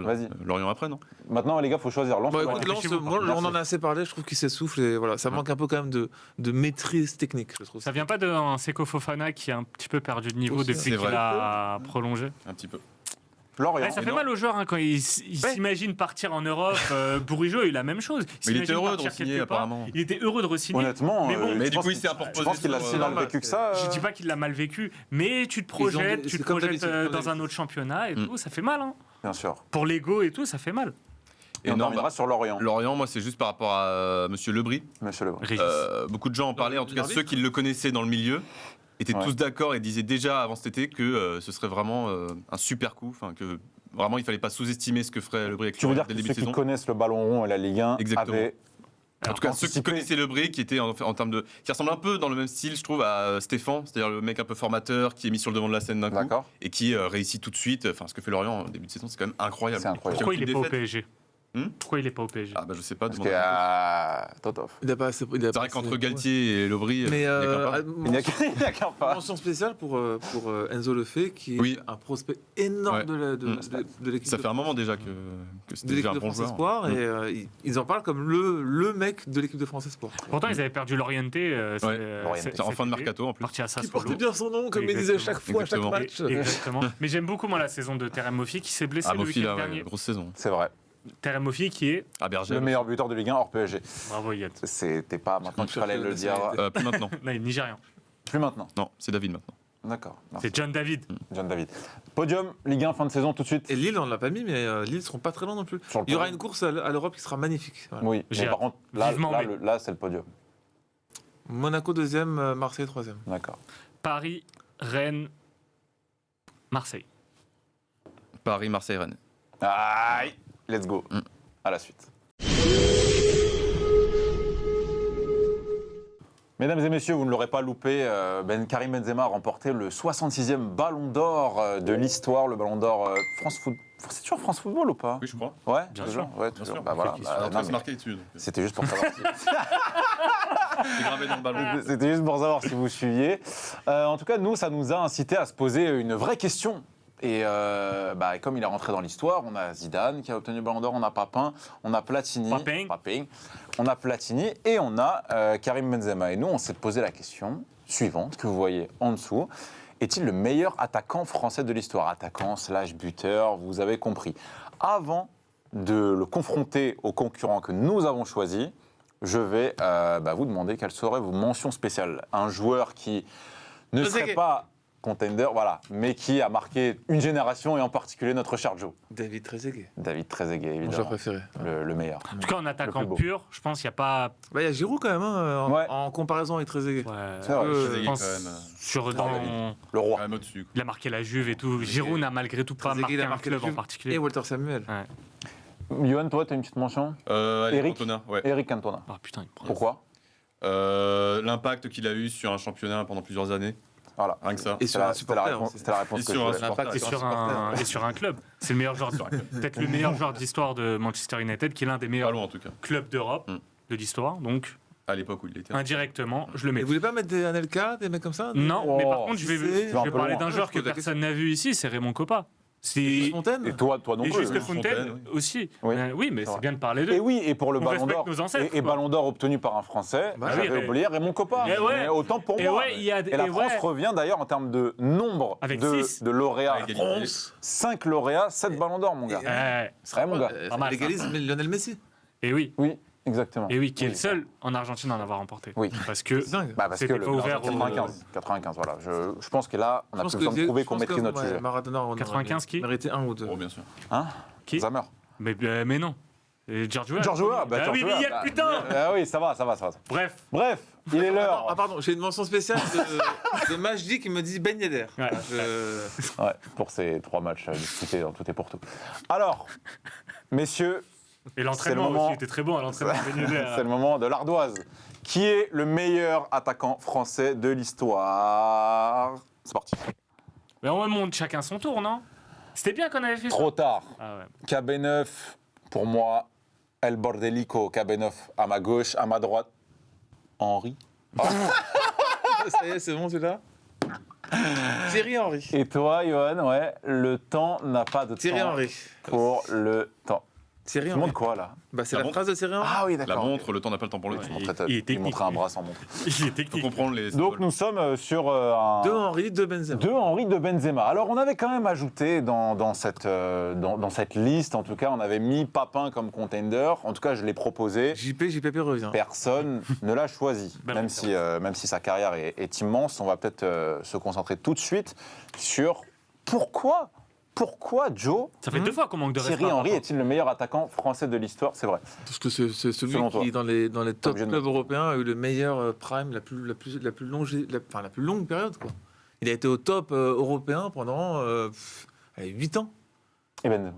Vas-y. Lorient après, non? Maintenant, les gars, faut choisir. Lens Bon, ou écoute, Lorient. Lens, Chez vous, moi, Merci. on en a assez parlé, je trouve qu'il s'essouffle et voilà, ça manque un peu quand même de maîtrise technique, je trouve. Ça vient pas d'un Seko Fofana qui a un petit peu perdu de niveau Aussi, depuis c'est qu'il vrai. a prolongé. Un petit peu. Lorient. Ouais, ça fait non. mal aux joueurs hein, quand ils s'imaginent partir en Europe. Bourigeaud a eu la même chose. Mais il était s'imagine heureux de partir re-signer, quelque part. apparemment. Il était heureux de re-signer. Honnêtement, Mais bon, Mais je du pense coup, il que- s'est un peu je pense qu'il a reposé si mal normal, vécu que ça. Je dis pas qu'il l'a mal vécu, mais tu te projettes, c'est tu te comme projettes d'habitude, comme dans un d'habitude. autre championnat et tout, ça fait mal. Hein. Bien sûr. Pour l'ego et tout, ça fait mal. Et on non, terminera sur Lorient, Lorient, moi, c'est juste par rapport à Monsieur Lebris. monsieur Lebrun. Régis. Beaucoup de gens en parlaient, en tout cas l'arbitre ceux qui le connaissaient dans le milieu, étaient Ouais. tous d'accord et disaient déjà avant cet été que ce serait vraiment un super coup, enfin que vraiment il fallait pas sous-estimer ce que ferait Lebris avec Tu veux Lorient dire dès que le début ceux de qui saison. connaissent le ballon rond et la Ligue 1 Exactement. avaient En tout cas, ceux qui anticipé. connaissaient Lebris, qui était en termes de, qui ressemble un peu dans le même style, je trouve, à Stéphane, c'est-à-dire le mec un peu formateur qui est mis sur le devant de la scène d'un coup D'accord. et qui réussit tout de suite. Enfin, ce que fait Lorient au début de saison, c'est quand même incroyable. C'est incroyable. Qui a Pourquoi il aucune est pas au défaite. PSG Hmm Pourquoi il est pas au PSG Ah bah je sais pas. Parce demande qu'il y à a Totov. Il a pas assez. C'est vrai qu'entre Galtier et Lebris, Mais il y a qu'un pas. Il n'y a qu'un pas. mention spéciale pour Enzo Lefebvre, qui est Oui. un prospect énorme Ouais. de l'équipe Ça de fait un moment déjà que de c'était l'équipe déjà un de bon France joueur. Espoir et ils en parlent comme le mec de l'équipe de France Espoir. Pourtant, ils avaient perdu l'Orienté. C'est en fin de mercato en plus. Parti à Qui Sassuolo. portait bien son nom, comme il disait chaque fois, chaque Exactement. match. Exactement. Mais j'aime beaucoup moi la saison de Terem Moffi qui s'est blessé Ah, le Mofi, week-end là, ouais, dernier. grosse saison. C'est vrai. Terem Moffi qui est À Berger. Le meilleur buteur de Ligue 1 hors PSG. bravo Yad. C'était pas maintenant qu'il fallait le dire. Plus maintenant. Là, il est nigérian. Plus maintenant. Non, c'est David maintenant. D'accord. Merci. C'est John David. John David. Podium, Ligue 1, fin de saison tout de suite. Et Lille, on ne l'a pas mis, mais Lille ne seront pas très loin non plus. Sur le Il y aura podium. une course à l'Europe qui sera magnifique. Voilà. Oui, J'ai mais par hâte. contre, là, Vivement, là, mais- là, c'est le podium. Monaco 2e, Marseille 3e. D'accord. Paris, Rennes, Marseille. Paris, Marseille, Rennes. Aïe, let's go. À la suite. Mesdames et messieurs, vous ne l'aurez pas loupé, Karim Benzema a remporté le 66e Ballon d'Or de l'histoire, le Ballon d'Or France Football. C'est toujours France Football ou pas? Oui, je crois. Ouais, Bien toujours. sûr. Ouais, Bien toujours. sûr. Bah voilà. Après, Non, c'est marqué dessus. Donc, c'était juste pour savoir. c'est gravé dans le ballon. C'était juste pour savoir si vous suiviez. En tout cas, nous, ça nous a incité à se poser une vraie question. Et comme il est rentré dans l'histoire, on a Zidane qui a obtenu le Ballon d'Or, on a Papin, on a Platini, Papin. on a Platini et on a Karim Benzema. Et nous, on s'est posé la question suivante que vous voyez en dessous. Est-il le meilleur attaquant français de l'histoire? Attaquant / buteur, vous avez compris. Avant de le confronter aux concurrents que nous avons choisis, je vais vous demander quelle serait vos mentions spéciales. Un joueur qui ne serait pas contender, voilà, mais qui a marqué une génération et en particulier notre cher Joe. David Trezeguet. David Trezeguet, Mon joueur évidemment. préféré. Le meilleur. En tout cas, en Le attaquant plus beau. pur, je pense qu'il n'y a pas. Bah, il y a Giroud quand même, hein, Ouais. en comparaison avec Trezeguet. C'est vrai, je Trezeguet, pense quand même. sur Le roi. Quand même au-dessus. quoi. Il a marqué la Juve et tout. Giroud n'a malgré tout pas Trezeguet, marqué il a un marqué club la en Juve. particulier. Et Walter Samuel. Ouais. Johan, toi, tu as une petite mention? Allez, Eric. Cantona, ouais. Eric Cantona. Ah putain, il prend. Pourquoi? L'impact qu'il a eu sur un championnat pendant plusieurs années, Voilà. rien que ça. Et sur un C'était la supporter. réponse, aussi. c'était la réponse Et que sur je un voulais. L'impact Et sur sur, et sur un club. C'est le meilleur joueur, peut-être le meilleur joueur de l'histoire de Manchester United, qui est l'un des Pas meilleurs loin en tout cas, clubs d'Europe Mm. de l'histoire. Donc, à l'époque où il était. indirectement, je le Et mets. vous voulez pas mettre des Anelka, des mecs comme ça? Non, mais par Oh, contre, je vais, c'est- je tu vas un vais peu parler loin. d'un joueur Je que pose la personne n'a vu ici, c'est Raymond Kopa. C'est Fontaine. Et toi non et plus. Juste Fontaine, Fontaine aussi. Oui. Oui, mais C'est c'est vrai. bien de parler d'eux. Et oui, et pour le On Ballon respecte d'Or, nos ancêtres, et quoi. Ballon d'Or obtenu par un Français, Bah j'avais oui, mais- oublié Raymond Kopa. Et ouais. Mais autant pour Et moi. ouais, il y a- Et la et France ouais. revient d'ailleurs en termes de nombre Avec de, six. de lauréats. À égalité. 5 lauréats, 7 Ballons d'Or, mon gars. Ouais. C'est vrai, mon gars. Pas mal, ça. Légalise Lionel Messi. Et oui, Oui, exactement. et oui, qui est le seul en Argentine à en avoir remporté. Oui. Parce que C'est dingue. Bah, parce que C'était le pas ouvert au- 95, voilà. Je pense que là, on a Je pense plus besoin de que- prouver je qu'on pense maîtrise que, notre ouais, sujet. Maradona, on aurait 95 qui mérité un ou deux. Oh, bien sûr. Hein Qui Zamer. mais non. Et George Weah. George Weah, bah, Ah George oui, mais Weah, il y a bah, putain. Ah oui, ça va. Bref. Bref, il est Ah l'heure. pardon, j'ai une mention spéciale de Majdi qui me dit Ben Yedder. Ouais. Ouais, pour ces 3 matchs disputés dans tout et pour tout. Alors, messieurs, Et l'entraînement C'est le moment. aussi était très bon à l'entraînement. Ben Yedder. c'est le moment de l'ardoise. Qui est le meilleur attaquant français de l'histoire? C'est parti. Mais on monte chacun son tour, non? C'était bien qu'on avait fait ça. Trop tard. Ah ouais. KB9, pour moi, El Bordelico, KB9 à ma gauche, à ma droite, Henri. Ça y est, c'est bon, tu l'as Thierry Henry. Et toi, Johan, ouais, le temps n'a pas de Thierry temps Henry. pour le temps. Thierry Tu Henry. montres quoi, là? Bah, c'est La la montre. phrase de Thierry Henry. Ah oui, La d'accord. montre, le temps n'a pas le temps pour le Ouais. temps. Il est Il technique. montrait un bras sans montre. Il est Faut technique. comprendre les. Donc, nous sommes sur un... Deux Henry, deux Benzema. De Henri de Benzema. Alors, on avait quand même ajouté dans cette liste, en tout cas, on avait mis Papin comme contender. En tout cas, je l'ai proposé. JPP revient. Personne ne l'a choisi. Ben Même oui, si sa carrière est immense, on va peut-être se concentrer tout de suite sur pourquoi Joe, Ça fait 2 fois qu'on manque de respect. Thierry Henry est-il le meilleur attaquant français de l'histoire? C'est vrai. Parce que c'est celui Selon toi. qui, dans les top Obligé de clubs européens, a eu le meilleur prime, la plus longue période, quoi. Il a été au top européen pendant 8 ans. Et Benzema.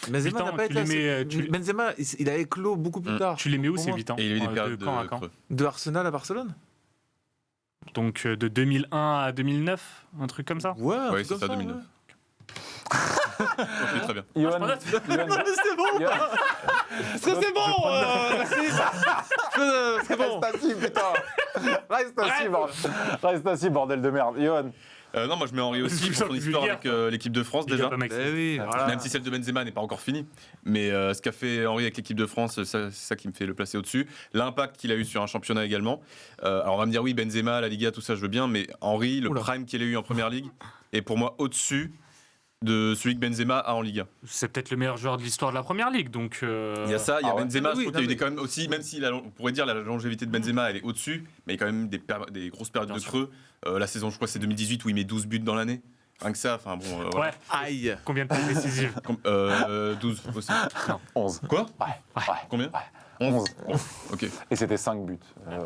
Benzema 8 n'a ans, pas tu été les mets, assez... tu- Benzema, il a éclos beaucoup plus tard. Tu les mets où Pour ces moi. 8 ans Et il y a eu des De périodes quand à de quand creux. De Arsenal à Barcelone. Donc de 2001 à 2009, un truc comme ça. Ouais, un Ouais, truc c'est comme ça, 2009. Ok, très bien. Johan, je Johan- C'est bon. Johan- Parce que c'est bon. C'est bon. Reste assis, putain. Reste assis, bordel de merde. Johan. Non, moi je mets Henry aussi C'est pour son plus histoire vulgaire, avec l'équipe de France Big déjà. up à Maxime. Eh oui, voilà. Même si celle de Benzema n'est pas encore finie. Mais ce qu'a fait Henry avec l'équipe de France, c'est ça qui me fait le placer au-dessus. L'impact qu'il a eu sur un championnat également. Alors on va me dire oui, Benzema, la Liga, tout ça, je veux bien. Mais Henry, le Oula. prime qu'il a eu en première ligue, est pour moi au-dessus de celui que Benzema a en Liga. C'est peut-être le meilleur joueur de l'histoire de la première ligue. Donc Il y a ça, il y a Ah ouais. Benzema. Oui, Je trouve non, qu'il y a eu mais- quand même aussi, même si on pourrait dire la longévité de Benzema, elle est au-dessus, mais il y a quand même des grosses périodes Bien de sûr. creux. La saison, je crois, c'est 2018 où il met 12 buts dans l'année. Rien que ça, enfin bon. voilà. ouais. Aïe. Combien de passes décisives 12 aussi. 11. Quoi Ouais. Combien Ouais. 11. Ok. Et c'était 5 buts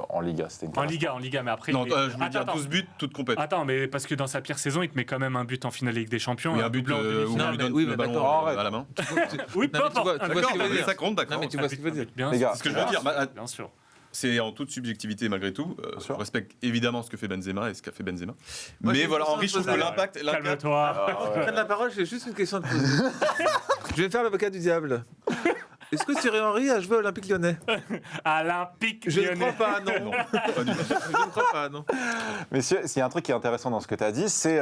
en Liga. C'était une En Liga, mais après. Non, il- je voulais dire Attends, 12 buts, toutes compètes. Attends, mais parce que dans sa pire saison, il te met quand même un but en finale Ligue des Champions. Oui, et un but doublé en où demi-finale. on lui mais donne oui, le mais ballon d'accord, arrête. à la main. Oui, peu Non, mais tu importe. vois Ah, ce d'accord, qu'il veut mais dire. Ça compte, d'accord. Non, mais tu vois ce qu'il veut dire. Bien Les sûr. gars, C'est ce que je veux dire. C'est en toute subjectivité malgré tout. sûr. Je respecte évidemment ce que fait Benzema et ce qu'a fait Benzema. Moi, mais j'ai voilà, une Henri, je trouve que question à l'impact. Calme-toi. Je prenne la parole, j'ai juste une question à te poser. Je vais faire l'avocat du diable. Est-ce que Thierry Henry a joué à Olympique Lyonnais? Olympique Je ne Lyonnais. crois pas, non. Pas du tout. Je ne crois pas, non. Messieurs, s'il y a un truc qui est intéressant dans ce que tu as dit, c'est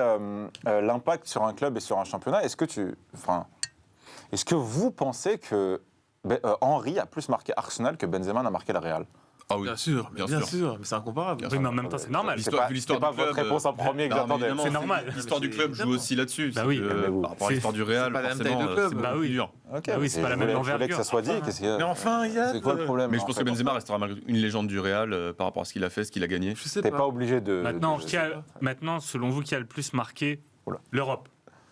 l'impact sur un club et sur un championnat. Est-ce que vous pensez que Henry a plus marqué Arsenal que Benzema n'a marqué le Real? Ah oui, Bien sûr, mais c'est incomparable. Oui, mais en même temps, c'est normal. C'est pas, vu l'histoire c'est pas du club, votre réponse en premier que non, mais j'attendais. évidemment, C'est normal. L'histoire du club joue aussi là-dessus. Bah c'est oui, que, mais vous- par rapport à l'histoire du Real, c'est pas la même taille forcément, de club. c'est Bah beaucoup oui. plus dur. Ok, Ah oui, c'est pas la même je voulais que envergure. ça soit dit. Mais enfin, Yann, C'est quoi le problème Mais je en pense fait, que Benzema restera malgré tout une légende du Real par rapport à ce qu'il a fait, ce qu'il a gagné. je sais T'es pas pas. obligé de. Maintenant, de- maintenant, selon vous, qui a le plus marqué Oula. l'Europe?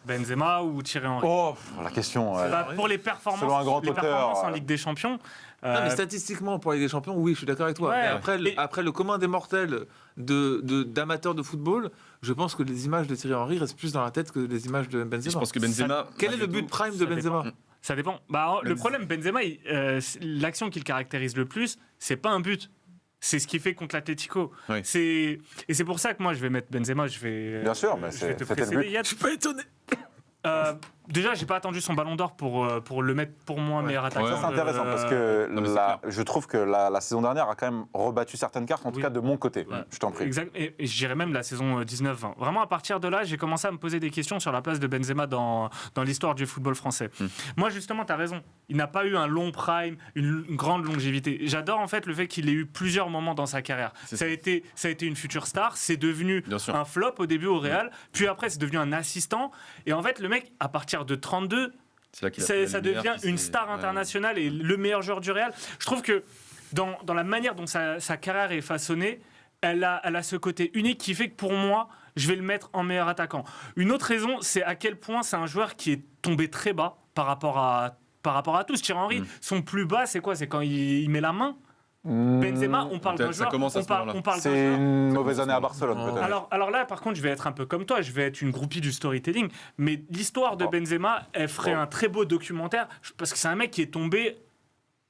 Benzema ou Thierry Henry? Oh, la question. Bah, pour les performances, Selon un grand les auteur, performances en Ligue des Champions. Non, mais statistiquement, pour la Ligue des Champions, oui, je suis d'accord avec toi. Ouais. Mais après, Et- après, le commun des mortels d'amateurs de football, je pense que les images de Thierry Henry restent plus dans la tête que les images de Et Benzema. je pense que Benzema. Quel est le but prime de ça Benzema? Ça dépend. Bah, le problème, Benzema, l'action qui le caractérise le plus, c'est pas un but. C'est ce qu'il fait contre l'Atlético. Oui. Et c'est pour ça que moi, je vais mettre Benzema. Bien sûr, mais je vais te c'était le précéder. but. Yann. Je suis pas étonné. Déjà, j'ai pas attendu son ballon d'or pour le mettre pour moi meilleur attaquant. Ouais. Ça, c'est intéressant parce que non, mais c'est clair. je trouve que la saison dernière a quand même rebattu certaines cartes, en tout Oui. cas de mon côté. Ouais. Je t'en prie. Exact. Et je dirais même la saison 19-20. Vraiment, à partir de là, j'ai commencé à me poser des questions sur la place de Benzema dans l'histoire du football français. Moi, justement, tu as raison. Il n'a pas eu un long prime, une grande longévité. J'adore en fait le fait qu'il ait eu plusieurs moments dans sa carrière. C'est Ça a été une future star. C'est devenu Bien sûr. un flop au début au Real. Puis après, c'est devenu un assistant. Et en fait, le mec, à partir de 32, C'est là qu'il a fait la ça lumière, devient qui une s'est- star ouais. internationale et le meilleur joueur du Real. Je trouve que dans la manière dont sa carrière est façonnée, elle a ce côté unique qui fait que pour moi, je vais le mettre en meilleur attaquant. Une autre raison, c'est à quel point c'est un joueur qui est tombé très bas par rapport à tous. Thierry Henry, son plus bas, c'est quoi? C'est quand il met la main. Benzema, on parle d'un Peut-être ça joueur. commence à On ce parle moment-là. d'un C'est joueur. une mauvaise année à Barcelone, Oh. peut-être. Alors là, par contre, je vais être un peu comme toi, je vais être une groupie du storytelling, mais l'histoire de Oh. Benzema, elle ferait Oh. un très beau documentaire, parce que c'est un mec qui est tombé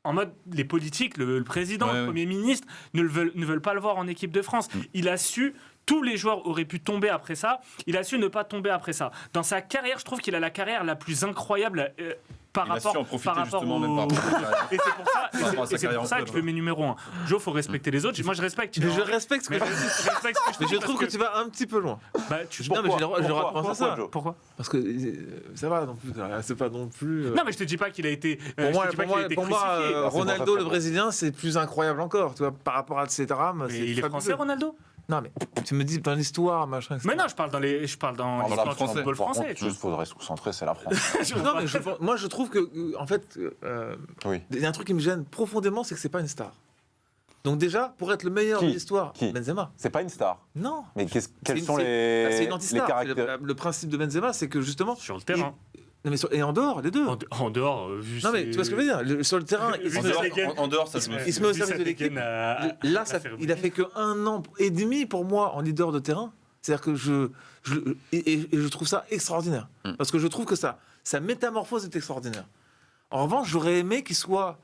en mode, les politiques, le président, Ouais, le ouais. Premier ministre ne veulent pas le voir en équipe de France. Il a su, tous les joueurs auraient pu tomber après ça, il a su ne pas tomber après ça. Dans sa carrière, je trouve qu'il a la carrière la plus incroyable par Il a rapport su en profiter par rapport justement, même au- par rapport à sa carrière. Et c'est pour ça, Par rapport à sa et c'est carrière pour en ça club, que je le mets numéro 1. Jo, faut respecter les autres. Moi, je respecte. Mais je respecte ce que Mais je je dis. respecte ce que je Mais dis je trouve que parce tu vas un petit peu loin. bah, tu- Non, mais j'ai le droit de penser ça. Joe Pourquoi? Parce que ça va non plus. C'est pas non plus. Non, mais je te dis pas qu'il a été. Pour moi, je te dis pas qu'il a été crucifié. c'est pour Ronaldo, ça le que- Brésilien, c'est plus incroyable encore. Tu vois, par rapport à ces drames. Mais c'est il est fabuleux. français, Ronaldo? Non, mais tu me dis dans l'histoire, machin. etc. Mais non, je parle dans l'histoire du français. football Par contre, français. juste faudrait se concentrer, c'est la France. Non, mais moi, je trouve que, en fait, Oui. il y a un truc qui me gêne profondément, c'est que c'est pas une star. Donc déjà, pour être le meilleur Qui de l'histoire, Qui Benzema. C'est pas une star. Non. Mais quels C'est sont c'est les une anti-star. caractères Le principe de Benzema, c'est que justement. Sur le terrain. Non, mais et en dehors, les deux. En dehors, vu. Non, mais tu vois ce que je veux dire sur le terrain, il Vu se En sa dehors- dégaine. en dehors, ça se il se met au Vu service sa de l'équipe. dégaine à- Là, à faire il a fait que 1 an et demi pour moi en leader de terrain. C'est-à-dire que je trouve ça extraordinaire. Parce que je trouve que sa métamorphose est extraordinaire. En revanche, j'aurais aimé qu'il soit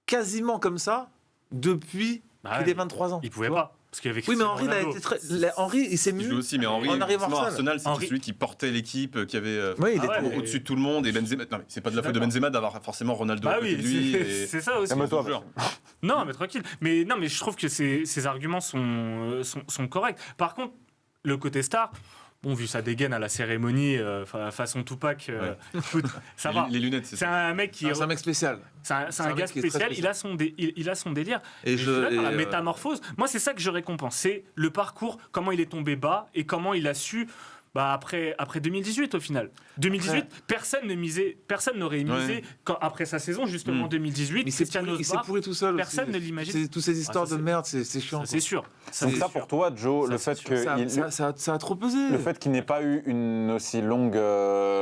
quasiment comme ça depuis Bah qu'il ouais, ait 23 ans. Il pouvait tu vois. pas. Parce qu'il y avait Oui, mais Cristiano Henri, il a Ronaldo. été très. Henri, il s'est Il mis. joue aussi, mais Henri, On arrive à effectivement, Arsenal. Arsenal, c'était Henri- celui qui portait l'équipe, qui avait Oui, il Ah était. ouais, mais- au-dessus de tout le monde. Et Benzema, non, mais c'est pas de la faute de D'accord. Benzema d'avoir forcément Ronaldo à Bah côté oui, de lui. c'est ça aussi. Calme-toi, joueur. Non, mais tranquille. Mais non, mais je trouve que ces arguments sont corrects. Par contre, le côté star, bon, vu sa dégaine à la cérémonie, façon Tupac, écoute, ça va. Les lunettes, c'est C'est ça. un mec qui. C'est un mec spécial. C'est un un gars mec qui est très spécial, spécial. il a son délire. Et Et je suis là dans la et, métamorphose. Moi, c'est ça que je récompense. C'est le parcours, comment il est tombé bas et comment il a su. Bah après 2018 au final. 2018, personne n'aurait misé Ouais. après sa saison justement Mm. 2018. il s'est Cristiano pourri, il s'est se bat, pourri tout seul. personne aussi. ne l'imagine. C'est- Toutes ces histoires ça, de c'est- merde, c'est chiant. ça, c'est sûr. Ça, Donc c'est ça, sûr. pour toi, Joe, le Ça, fait c'est sûr. Ça a trop pesé. le fait qu'il n'ait pas eu une aussi longue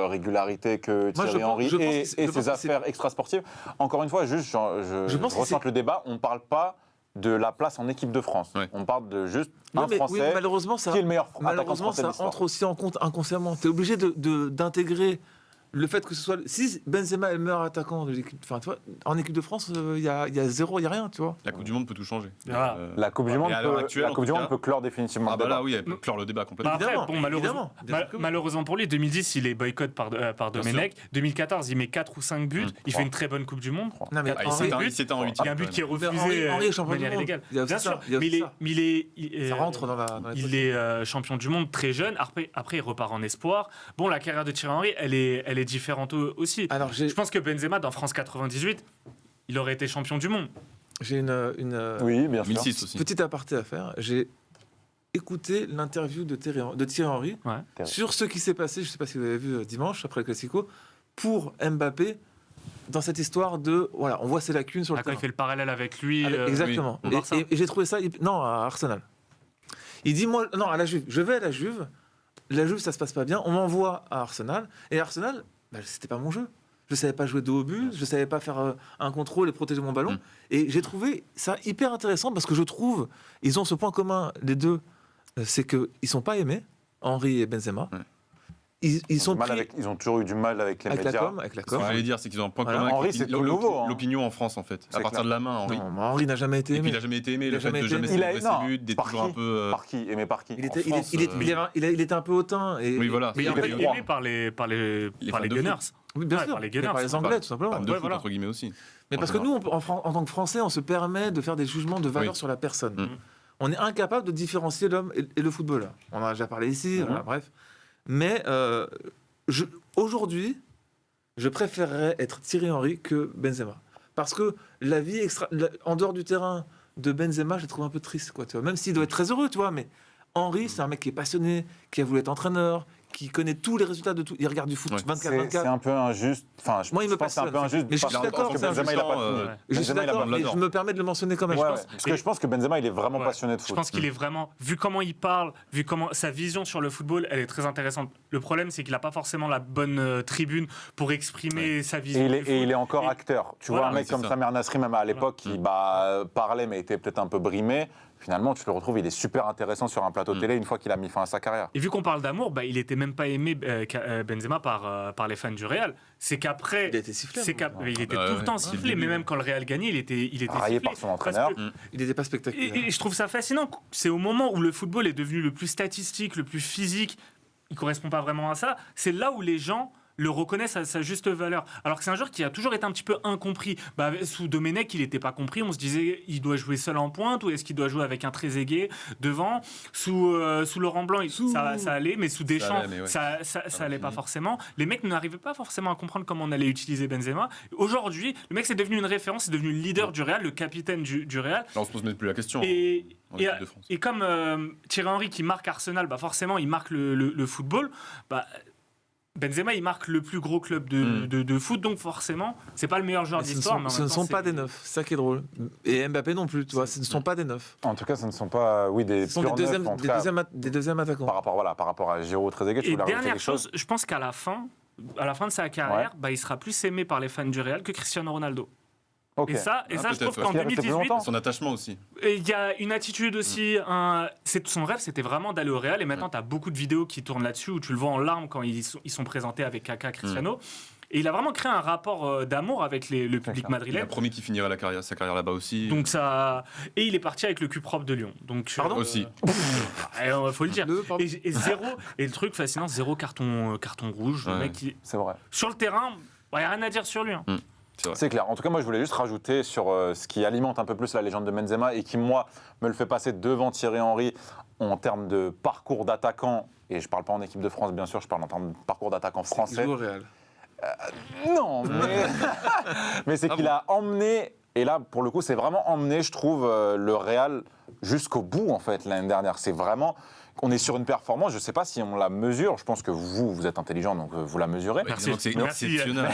régularité que Moi, Thierry je Henry pense et que c'est- je pense ses que c'est- affaires extrasportives, encore une fois, juste, Je pense que ressens c'est- le débat, on ne parle pas de la place en équipe de France. Ouais. On parle de juste Non, un mais oui, Français malheureusement, ça. qui est le meilleur attaquant Malheureusement, français de ça l'histoire. entre aussi en compte inconsciemment. Tu es obligé d'intégrer le fait que ce soit. Si Benzema est le meilleur attaquant de l'équipe. Enfin, tu vois, en équipe de France, il y a zéro, il n'y a rien, tu vois. La Coupe du Monde peut tout changer. Voilà. La Coupe du Monde, et à l'heure actuelle, la Coupe du en tout Monde cas- peut clore définitivement Ah le bah débat. là, oui, elle peut clore le débat complètement. Après, Évidemment, bon, malheureusement, évidemment, bien sûr que oui. malheureusement pour lui, 2010, il est boycott par Bien Domenech. 2014, il met 4 ou 5 buts. Il fait Trois. une très bonne Coupe du Monde. Non, mais Ah, il Henry- s'éteint en Il y a un huitième, but quand qui est même. refusé Henry est champion de du manière monde. illégale. Il y a aussi Bien ça, sûr, il y a mais aussi ça. Ça rentre dans la il est champion du monde très jeune. Après, il repart en espoir. Bon, la carrière de Thierry Henry, elle est différente aussi. Alors, Je pense que Benzema, dans France 98, il aurait été champion du monde. j'ai une Oui, bien sûr. 2006 aussi. petite aparté à faire. J'ai écouté l'interview de Thierry Henry Ouais. sur ce qui s'est passé, je ne sais pas si vous avez vu dimanche, après le Classico, pour Mbappé, dans cette histoire de. Voilà, on voit ses lacunes sur le Quand il terrain. fait le parallèle avec lui. Exactement. au Barça. Et j'ai trouvé ça. Non, à Arsenal. Il dit moi, non, à la Juve. Je vais à la Juve. La Juve, ça se passe pas bien. On m'envoie à Arsenal. Et Arsenal, c'était pas mon jeu. Je savais pas jouer dos au but. Je savais pas faire un contrôle et protéger mon ballon. Et j'ai trouvé ça hyper intéressant parce que je trouve ils ont ce point commun les deux, c'est que ils sont pas aimés, Henry et Benzema. Ouais. Ils sont pris Ils ont toujours eu du mal avec les avec la médias. com, avec la Ce que com. j'allais dire, c'est qu'ils ont un point Voilà. commun Henry, avec c'est tout nouveau, hein. l'opinion en France, en fait. C'est À partir clair. de la main, Henry. Non, mais Henry n'a jamais été Et aimé. puis il a jamais été aimé, Il le a fait jamais de été jamais aimé. célébrer ses buts, d'être toujours un peu. Par qui Aimé par qui Il était, En France, il était un peu hautain. Et, Oui, voilà. Mais il Il est est aimé froid. par les fans de Gunners. Oui, bien Ouais, sûr. par les Mais Gunners, par les c'est Anglais, tout simplement. Fan de Ouais, foot, voilà. entre guillemets aussi. Mais parce que nous, en tant que Français, on se permet de faire des jugements de valeur Oui. sur la personne. Mm. On est incapable de différencier l'homme et le footballeur. On en a déjà parlé ici, voilà, bref. Mais aujourd'hui, je préférerais être Thierry Henry que Benzema. Parce que la vie en dehors du terrain de Benzema, je la trouve un peu triste, quoi, tu vois. Même s'il doit être très heureux, tu vois. Mais Henry, c'est un mec qui est passionné, qui a voulu être entraîneur, qui connaît tous les résultats de tout. Il regarde du foot Ouais. 24-24. C'est un peu injuste. Enfin, Moi, il me pense que c'est un peu passionne. injuste. Mais je suis parce d'accord, que c'est Benzema, il a pas injuste. fini. Je suis Benzema, il a d'accord, pas mais fini. je me permets de le mentionner quand même. Ouais, Je ouais. pense- Parce que je pense que Benzema, il est vraiment Ouais. passionné de Je foot. pense qu'il est vraiment, vu comment il parle, vu comment sa vision sur le football, elle est très intéressante. Le problème, c'est qu'il n'a pas forcément la bonne tribune pour exprimer sa vision. Et du foot. il est encore Et- acteur. Tu Voilà, vois, un mec oui, comme c'est ça. Samir Nasri, même à l'époque, qui parlait mais était peut-être un peu brimé. Finalement, tu le retrouves, il est super intéressant sur un plateau télé une fois qu'il a mis fin à sa carrière. Et vu qu'on parle d'amour, il n'était même pas aimé Benzema par les fans du Real. C'est qu'après, Il a été sifflé. il était Bah tout ouais, le temps ouais, sifflé, c'est le mais début. même quand le Real gagnait, il était Raillé sifflé. par son Parce entraîneur. que- Il n'était pas spectaculaire. Et je trouve ça fascinant. C'est au moment où le football est devenu le plus statistique, le plus physique, il correspond pas vraiment à ça. C'est là où les gens le reconnaissent à sa juste valeur. Alors que c'est un joueur qui a toujours été un petit peu incompris. Sous Domenech, il n'était pas compris. On se disait, il doit jouer seul en pointe ou est-ce qu'il doit jouer avec un Trezeguet devant. Sous Laurent Blanc, ça allait, mais sous Deschamps, allait, mais ouais. ça allait pas forcément. Les mecs n'arrivaient pas forcément à comprendre comment on allait utiliser Benzema. Aujourd'hui, le mec c'est devenu une référence, c'est devenu le leader du Real, le capitaine du Real. Là, on se pose même plus la question. Et, en et, équipe de France. et comme Thierry Henry qui marque Arsenal, forcément il marque le football. Benzema il marque le plus gros club de foot, donc forcément c'est pas le meilleur joueur Mais de ce l'histoire. ne mais en sont, ce même ne temps, sont pas c'est- des neufs, c'est ça qui est drôle. Et Mbappé non plus, tu vois, ce ne sont pas des neufs. En tout cas, ce ne sont pas des Ce sont des purs neufs, deuxièmes, en tout des cas, deuxièmes attaquants. par rapport à Giroud, Trezeguet, tu Et voulais rajouter dernière quelque chose chose, je pense qu'à la fin de sa carrière, il sera plus aimé par les fans du Real que Cristiano Ronaldo. Ok. Et ça, je peut-être, trouve ouais. qu'en Parce qu'il est resté plus 2018, longtemps. Son attachement aussi. il y a une attitude aussi. Son rêve, c'était vraiment d'aller au Real. Et maintenant, tu as beaucoup de vidéos qui tournent là-dessus où tu le vois en larmes quand ils sont présentés avec Kaka, Cristiano. Et il a vraiment créé un rapport d'amour avec le public clair. Il a madrilène. promis qu'il finirait sa carrière là-bas aussi. Donc ça, et il est parti avec le cul propre de Lyon. Donc Pardon Aussi. faut le dire. Pardon. Et zéro. Et le truc fascinant, zéro carton rouge. Le Ouais. mec, C'est vrai. sur le terrain, il n'y a rien à dire sur lui. Hein. C'est vrai. C'est clair. En tout cas, moi, je voulais juste rajouter sur ce qui alimente un peu plus la légende de Benzema et qui, moi, me le fait passer devant Thierry Henry en termes de parcours d'attaquant. Et je ne parle pas en équipe de France, bien sûr, je parle en termes de parcours d'attaquant Il français. joue au Real. Non, mais c'est qu'il a emmené, et là, pour le coup, c'est vraiment emmené, je trouve, le Real jusqu'au bout, en fait, l'année dernière. C'est vraiment... On est sur une performance, je ne sais pas si on la mesure, je pense que vous êtes intelligent, donc vous la mesurez. Merci. Évidemment que c'est Merci. exceptionnel.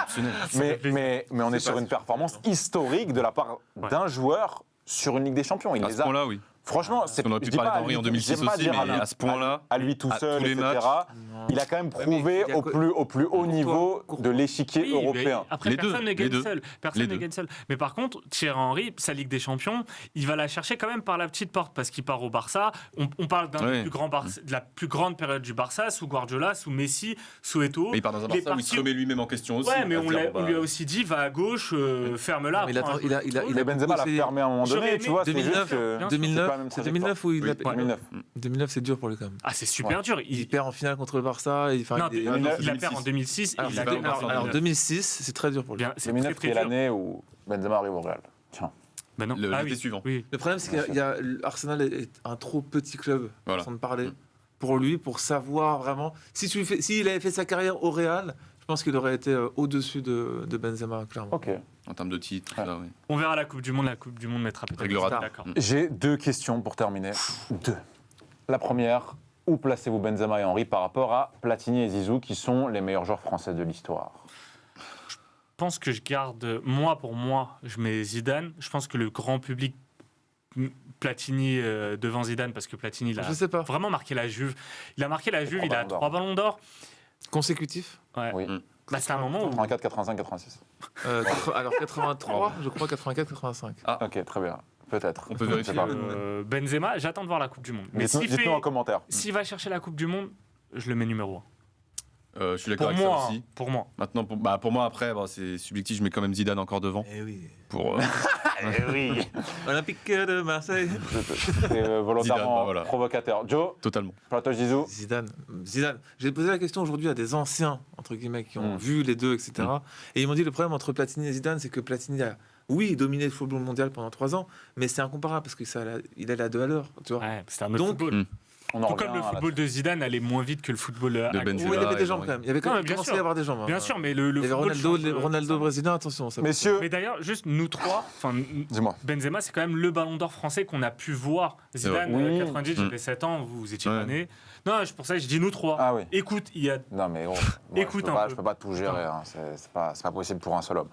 Exceptionnel. Mais on est sur une performance historique de la part d'un joueur sur une Ligue des Champions. Il À les ce a point-là, oui. Franchement, c'est On aurait pu je dis parler pas à d'Henry lui- en 2006 j'aime pas aussi, dire mais à ce point-là, à lui tout à seul, tous les etc. matchs. Il a quand même mais prouvé il y a au plus haut niveau Courtois. de l'échiquier Oui, mais européen. après, Les deux, personne ne les gagne deux. seul. Personne Les ne deux. gagne seul. Mais par contre, Thierry Henry, sa Ligue des Champions, il va la chercher quand même par la petite porte parce qu'il part au Barça. On parle d'un Ouais. des plus grands de la plus grande période du Barça, sous Guardiola, sous Messi, sous Eto'o. Mais il part dans un Il est Barça où il se parti- remet lui-même en question aussi. Ouais, mais à se on, dire, l'a- bon, on bah, lui a aussi dit va à gauche, ferme-la. Mais il prends un a- il a- coup. Mais Benzema l'a essayé. fermé à un moment J'aurais donné, aimé tu vois, c'est 2009, juste que... bien sûr. 2009, C'est pas la même c'est 2009 où il a. Oui. 2009. 2009, c'est dur pour lui quand même. Ah, c'est super dur. Il perd en finale contre le Barça. Non, il est- il la 2006. perd en 2006. Alors, il la va gagne au Barça en alors, 2009. 2006, c'est très dur pour lui. Bien, c'est 2009, très, c'est très dur. l'année où Benzema arrive au Real. Tiens. Ben non. Le- Ah l'été oui. suivant. Oui. Le problème, c'est qu'il y a Arsenal est un trop petit club, Voilà. sans parler, pour lui, pour savoir vraiment. S'il avait fait sa carrière au Real, je pense qu'il aurait été au-dessus de Benzema, clairement. Ok. En termes de titres, Ouais. là, oui. On verra la Coupe du Monde. La Coupe du Monde mettra peut-être. Réglera tout. D'accord. J'ai 2 questions pour terminer. 2. La première, où placez-vous Benzema et Henry par rapport à Platini et Zizou, qui sont les meilleurs joueurs français de l'histoire? Je pense que je garde, pour moi, je mets Zidane. Je pense que le grand public, Platini devant Zidane, parce que Platini, il a Je sais pas. vraiment marqué la Juve. Il a marqué la Juve, il a 3 3 ballons d'or. Consécutif. Ouais. Oui. Bah, c'est un moment où. 84, 85, 86. Alors 83, je crois 84, 85. Ok, très bien. Peut-être. On peut Je vérifier. sais pas. Benzema, j'attends de voir la Coupe du Monde. Mais Dites-nous en commentaire. s'il va chercher la Coupe du Monde, je le mets numéro 1. Je suis d'accord Pour avec moi, ça aussi. pour moi. Maintenant, pour moi, après, c'est subjectif, je mets quand même Zidane encore devant. Eh oui. Pour, Oui. Olympique de Marseille. C'est volontairement Zidane, bah voilà. provocateur. Joe, totalement. plateau Zizou. Zidane. J'ai posé la question aujourd'hui à des anciens, entre guillemets, qui ont Mm. vu les deux, etc. Et ils m'ont dit le problème entre Platini et Zidane, c'est que Platini a, oui, dominé le football mondial pendant 3 ans, mais c'est incomparable parce qu'il allait à 2 à l'heure. Tu vois. Ouais, c'est un autre Donc, football. On en Tout revient comme le à la- football de Zidane allait moins vite que le football actuel. Benzema. Oui, il y avait des et jambes Henry. quand même. Il y avait quand Non, même mais bien commencé sûr. à y avoir des jambes. hein. Bien sûr, mais le Il y avait football Ronaldo, change, Ronaldo brésilien, attention. Ça Messieurs, Mais d'ailleurs, juste nous trois, enfin dis-moi. Benzema, c'est quand même le ballon d'or français qu'on a pu voir. Zidane, vrai. Oui. 90, j'avais 7 ans, vous étiez Ouais. pas nés. Non, pour ça, je dis nous trois. Ah oui. Écoute, il y a. Non mais oh, Écoute je peux un pas, peu. je peux pas tout gérer, hein. C'est pas possible pour un seul homme.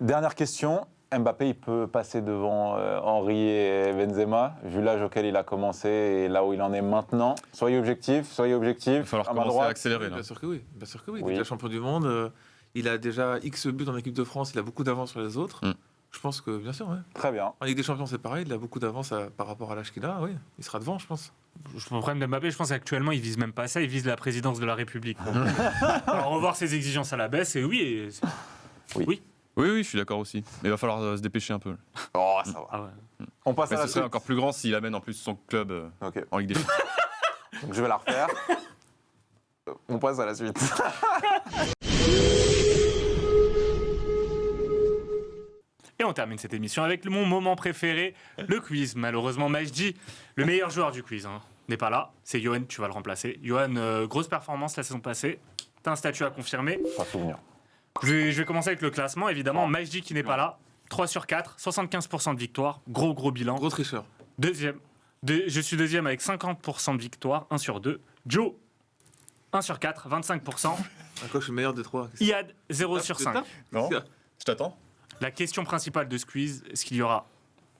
Dernière question, Mbappé il peut passer devant Henry et Benzema, vu l'âge auquel il a commencé et là où il en est maintenant. Soyez objectifs. Il va falloir À ma commencer à droite. accélérer là. Bien sûr que oui. Bien sûr que oui. Il Oui. est déjà champion du monde. Il a déjà X buts en équipe de France. Il a beaucoup d'avance sur les autres. Mm. Je pense que, bien sûr, ouais. Très bien. En Ligue des Champions, c'est pareil. Il a beaucoup d'avance par rapport à l'âge qu'il a. Oui, il sera devant, je pense. Le problème d'Mbappé, je pense qu'actuellement, il vise même pas ça, il vise la présidence de la République. Alors, revoir ses exigences à la baisse, et oui. Oui. Oui, je suis d'accord aussi. Mais il va falloir se dépêcher un peu. Oh, ça va. Ah ouais. On passe Mais à la ce serait suite. encore plus grand s'il amène en plus son club Ok, en Ligue des Champions. donc je vais la refaire. On passe à la suite. Et on termine cette émission avec mon moment préféré, le quiz. Malheureusement, Majdi, le meilleur joueur du quiz, n'est pas là. C'est Johan, tu vas le remplacer. Johan, grosse performance la saison passée. T'as un statut à confirmer. Pas souvenir. Je vais commencer avec le classement, évidemment. Majdi qui n'est pas là. 3 sur 4, 75% de victoire. Gros bilan. Gros tricheur. Deuxième. Je suis deuxième avec 50% de victoire. 1 sur 2. Joe, 1 sur 4, 25%. Encore, je suis le meilleur des trois. Iad, 0 sur 5. Non Je t'attends. La question principale de ce quiz, est-ce qu'il y aura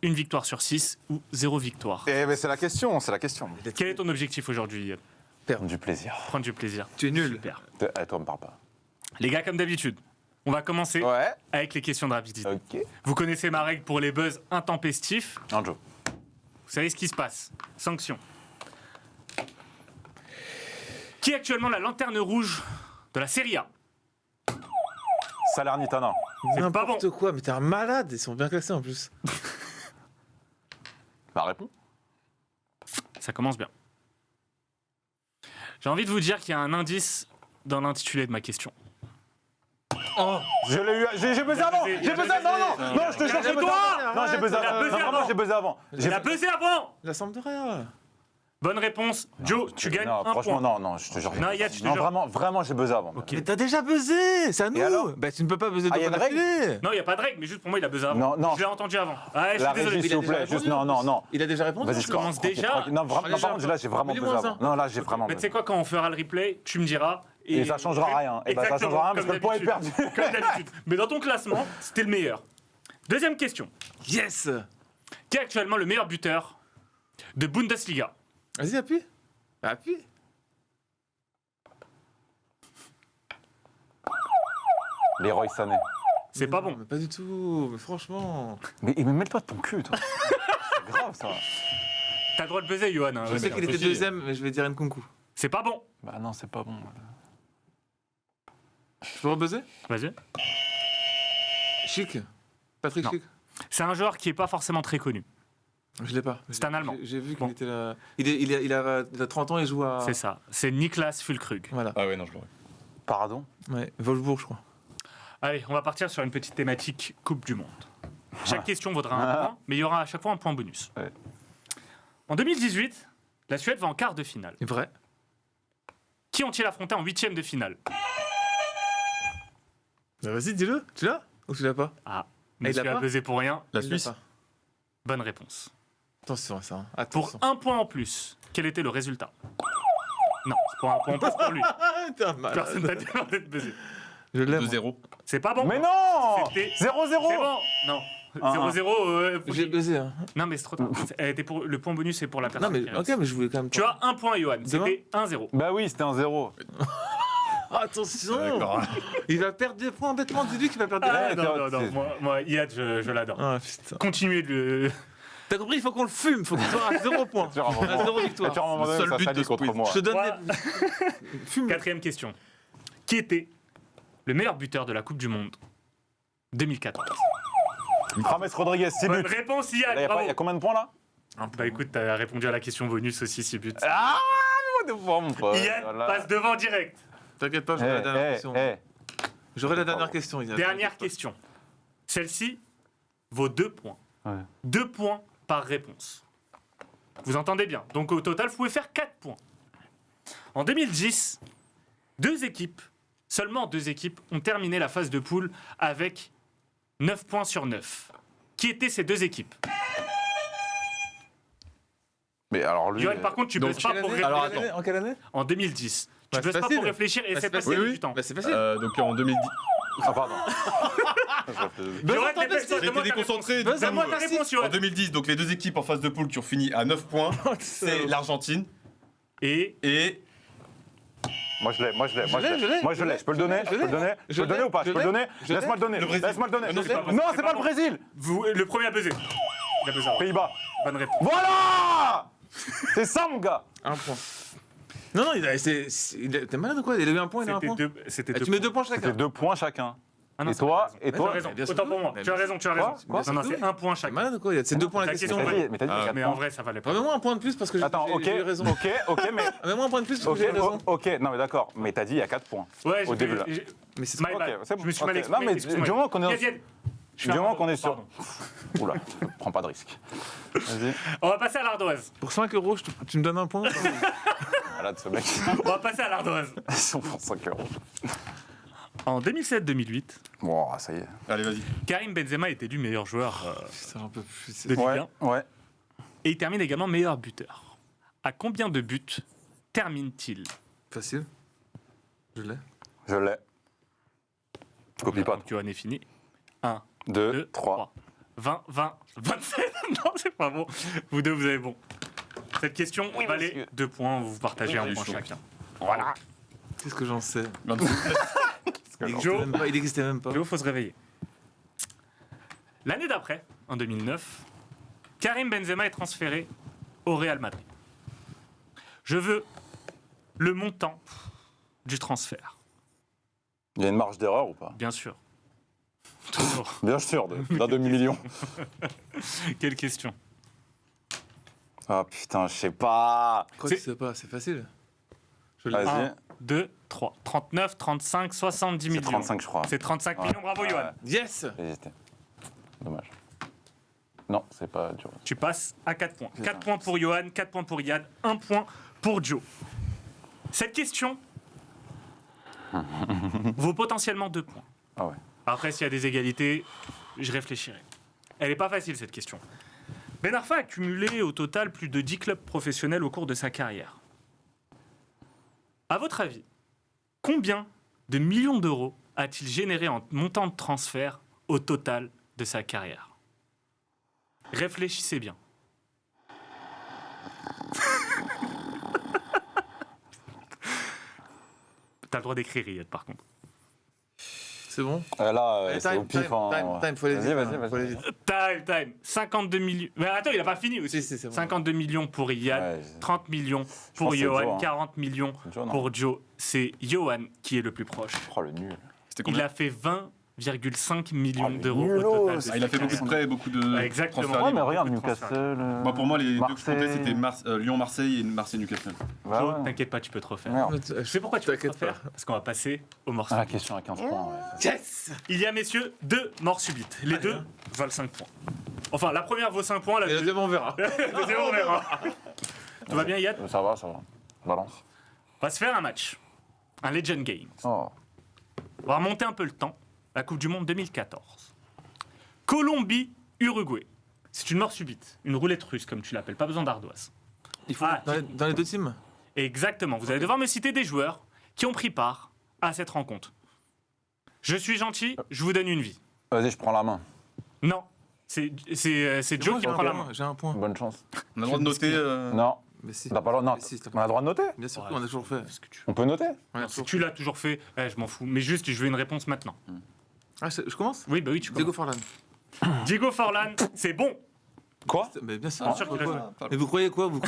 une victoire sur 6 ou 0 victoire? Eh ben c'est la question, c'est la question. Quel est ton objectif aujourd'hui, Iad? Perdre du plaisir. Prendre du plaisir. Tu es nul. Super. Eh, toi, me parle pas. Les gars, comme d'habitude, on va commencer Ouais. avec les questions de rapidité. Ok. Vous connaissez ma règle pour les buzz intempestifs. Non, Joe. Vous savez ce qui se passe. Sanction. Qui est actuellement la lanterne rouge de la Serie A? Salernitana. C'est pas N'importe quoi, mais t'es un malade. Ils sont bien classés en plus. La réponse. Ça commence bien. J'ai envie de vous dire qu'il y a un indice dans l'intitulé de ma question. Je l'ai eu. J'ai buzzé avant. buzzé, J'ai buzzé. Non, je te jure, j'ai buzzé Calme-toi. avant. Non, j'ai buzzé Il a avant. buzzé Non, vraiment, avant. j'ai buzzé avant. Il a buzzé avant. La Sampdoria. Bonne réponse. Joe, tu gagnes Non, un franchement, point. non, je te jure. Non, Yad, je te Non, jure. vraiment, j'ai buzzé avant. Ok. Mais t'as déjà buzzé. C'est à Et alors nous. Bah, tu ne peux pas buzzer Ah, deux y a fois une règle d'affilée. Non, il n'y a pas de règle, mais juste pour moi, il a buzzé avant. Non. Je l'ai entendu avant. Ah, je La suis désolé. régie, s'il vous plaît. Juste, non. Il a déjà répondu. Vas-y, Je commence tranquille, déjà. tranquille. Non, vraiment, non, par contre, là, j'ai vraiment Mais buzzé moins avant. un. Non, là, j'ai vraiment Mais tu buzzé. sais quoi, quand on fera le replay, tu me diras. Et ça changera rien. Et ben, ça Exactement, changera rien parce comme que le point est d'habitude. perdu. Comme d'habitude. Mais dans ton classement, c'était le meilleur. Deuxième question. Yes. Qui est actuellement le meilleur buteur de Bundesliga. Vas-y, appuie. Appuie. Leroy Sané. C'est pas Non, bon. mais pas du tout. Mais franchement. Mais mets-toi de ton cul, toi. C'est grave, ça. T'as le droit de buzzer, Johan. hein. Je sais qu'il était aussi. deuxième, mais je vais dire Nkunku. C'est pas bon. Bah non, c'est pas bon. Je peux rebuzzer? Vas-y. Chic. Patrick Non. Chic. C'est un joueur qui est pas forcément très connu. Je l'ai pas. C'est un Allemand. J'ai vu qu'il Bon. était là. Il a 30 ans, il joue à. C'est ça. C'est Niklas Füllkrug. Voilà. Ah ouais, non, je l'aurais. Pardon? Ouais. Wolfsburg, je crois. Allez, on va partir sur une petite thématique Coupe du Monde. Chaque question vaudra un point, mais il y aura à chaque fois un point bonus. Ouais. En 2018, la Suède va en quart de finale. C'est vrai. Qui ont-ils affronté en huitième de finale? Bah vas-y, dis-le. Tu l'as? Ou tu l'as pas? Ah, il monsieur l'a a pas buzzé pour rien. La Il l'a Suisse. pas. Bonne réponse. Attention à ça. Hein. Pour Attention. un point en plus, quel était le résultat? Non, c'est pour un point en plus pour lui. Ah, t'es un malade. Personne n'a demandé de buzzer. Je l'aime. 2-0. C'est pas bon. Mais non! C'était- 0-0! C'est bon. Non. 0-0. faut J'ai qu'il- buzzé. Hein. Non, mais c'est trop tard. Elle était pour... Le point bonus, c'est pour la Non, personne. mais qui ok, reste. mais je voulais quand même. Tu as un point, Johan. C'était 1-0. Bah oui, c'était un 0. Attention. D'accord. Il va perdre des points bêtement. Dis-lui qu'il va perdre des Ah, points. non, non, non. Moi, Yad, je l'adore. Ah putain. Continuez de le. T'as compris? Il faut qu'on le fume. Il faut qu'il soit à 0 points. Sur un moment. À 0 victoire. Sur un moment Le donné, seul ça but de s'allie ce contre quiz. moi. Je te donne Voilà. des. Fume. Quatrième question. Qui était le meilleur buteur de la Coupe du Monde 2014? James Rodriguez, 6 Bonne buts. réponse, Là, Yad. il y Bravo. a combien de points là? Bah écoute, t'as répondu à la question bonus aussi, 6 buts. Ah, mais moi, des fois, mon pote. Yad Voilà. passe devant direct. T'inquiète pas, Eh, j'aurai la dernière question. eh. J'aurai la dernière question. Yann. Dernière question. Celle-ci vaut 2 points. Ouais. 2 points par réponse. Vous entendez bien. Donc au total, vous pouvez faire 4 points. En 2010, seulement 2 équipes ont terminé la phase de poule avec 9 points sur 9. Qui étaient ces 2 équipes? Mais alors lui. Johan, par contre, tu ne donc, bosses pas Quelle pour année? réfléchir. Alors, attends. En quelle année? En 2010. Tu Bah, ne bosses c'est pas facile. pour réfléchir et Bah, c'est c'est passé facile. du temps. Bah c'est facile. Donc en 2010. Ah, pardon. Johan, attends, dépêche-toi, J'ai donne-moi été ta déconcentré. réponse. Buzz à moi, Donne-moi ta merci. réponse, En Johan. 2010, donc les deux équipes en phase de poule qui ont fini à 9 points, c'est l'Argentine Et et Moi je l'ai. Moi je l'ai. Je peux le donner. Je peux le donner. Je peux Je le donner ou pas? Je peux le donner. je Laisse-moi le donner. Le Brésil. Laisse-moi le donner. Non, c'est pas Non, possible. c'est pas le Brésil. le premier à buzzer. Il a buzzé. Pays-Bas. Bonne réponse. Voilà. C'est ça, mon gars. Un point. Non, non, t'es malade ou quoi? Il a eu un point, il a un point. C'était Ah, tu mets 2 points chacun. C'était 2 points chacun. Ah non, Et c'est toi? pas Et raison. toi? Tu as raison. bien sûr Autant que pour oui. moi. Mais Tu as bien raison, tu as Quoi raison. Quoi Non, non, C'est c'est que un point T'es chacun. malade ou quoi? C'est 2 points la La question. question, ouais. Mais t'as dit Ah, 4 Mais en points. vrai, ça valait pas. Remets-moi un point de plus parce que Attends, j'ai eu raison. ok, mais. Remets-moi un point de plus parce Ok, que j'ai eu raison. ok, non mais d'accord, mais t'as dit il y a 4 points. Ouais, Au début, là. Mais c'est My Ok, bad. c'est bon. Je me suis mal Ok. exprimé. Non, mais excuse-moi. du moment qu'on est- Viens, viens. Je fais Du un moment pardon, qu'on est sur. pardon. Oula, prends pas de risque. Vas-y. On va passer à l'ardoise. Pour 5 euros, tu me donnes un point? Malade ce mec. On va passer à l'ardoise. Ils sont pour 5 euros. En 2007-2008, Bon, ça y est. allez, vas-y. Karim Benzema est élu meilleur joueur Putain, j'en peux plus. de Ligue 1. Ouais. Et il termine également meilleur buteur. À combien de buts termine-t-il? Facile. Je l'ai. Je l'ai. Copie pas. Donc, Johan est fini. 1, 2, 2, 3. 3. 20, 20, 27. Non, c'est pas bon. Vous deux, vous avez bon. Cette question Oui, valait monsieur. 2 points. Vous partagez Oui, un point chaud. chacun. Voilà. Qu'est-ce que j'en sais? 27. Il Joe. existait même pas. Il existait même pas. Léo, faut se réveiller. L'année d'après, en 2009, Karim Benzema est transféré au Real Madrid. Je veux le montant du transfert, Il y a une marge d'erreur ou pas? bien sûr. Toujours. Bien sûr, d'un demi-million. Quelle question? Ah putain, je sais pas. Quoi, C'est- tu sais pas? C'est facile. Je l'ai. Vas-y. 1, 2, 3. 39, 35, 70 C'est millions. 35, je crois. C'est 35 Ouais. millions, bravo Ouais. Johan. Yes! J'ai hésité. Dommage. Non, c'est pas dur. Tu passes à 4 points. C'est 4 ça. points pour Johan, 4 points pour Yad, 1 point pour Joe. Cette question vaut potentiellement 2 points. Ah ouais. Après, s'il y a des égalités, je réfléchirai. Elle n'est pas facile, cette question. Ben Arfa a cumulé au total plus de 10 clubs professionnels au cours de sa carrière. À votre avis, combien de millions d'euros a-t-il généré en montant de transfert au total de sa carrière? Réfléchissez bien. T'as le droit d'écrire Riyad, par contre. C'est bon. Là, Allez, c'est au pif. time, faut aller vite. Vas-y. Faut aller vite. Time. 52 millions. Mais attends, il a pas fini aussi. Si, c'est bon. 52 millions pour Riyad, Ouais, 30 millions pour pense que c'est Johan, Joe, hein. 40 millions Joe, non. pour Joe. C'est Johan qui est le plus proche. Oh, le nul. C'était Il combien a fait 20,5 millions Oh, le d'euros nulos. au total. Il a fait beaucoup de prêts et beaucoup de Ouais, exactement. transferts Ouais, mais libres. regarde, beaucoup de Newcastle. Moi, pour moi, les deux que je Marseille. comptais, c'était Lyon-Marseille et Marseille-Newcastle. Bah Joe, ouais. t'inquiète pas, tu peux te refaire. Merde. Je sais pourquoi tu peux te T'inquiète refaire. Parce qu'on va passer au morceau. Ah, la question à 15 points. Ouais. Yes. Il y a, messieurs, 2 morts subites. Les deux valent 5 points. Enfin, la première vaut 5 points, la Et le deuxième, deuxième, on verra. on verra. Tout va bien, Yad? Ça va. Balance. On va se faire un match. Un Legend Game. Oh. On va remonter un peu le temps. La Coupe du Monde 2014. Colombie-Uruguay. C'est une mort subite. Une roulette russe, comme tu l'appelles. Pas besoin d'ardoise. Il faut Ah, dans les deux teams. Exactement. Vous allez devoir me citer des joueurs qui ont pris part à cette rencontre. Je suis gentil, je vous donne une vie. Vas-y, je prends la main. Non. C'est Joe Moi, qui j'ai prend un la point, main. J'ai un point. Bonne chance. On a le droit de noter. Non. Mais si. T'as pas le droit. Non, Mais si, s'il te on plaît. a le droit de noter. Bien sûr qu'on a toujours fait. On peut noter. On a Si toujours tu l'as toujours fait, je m'en fous. Mais juste, je veux une réponse maintenant. Ah, je commence. Oui, bah oui, tu Diego commences. Forlan. Diego Forlan, c'est bon. Quoi? Mais bien sûr. Bien sûr qu'il a Pourquoi joué. Mais vous croyez quoi Vous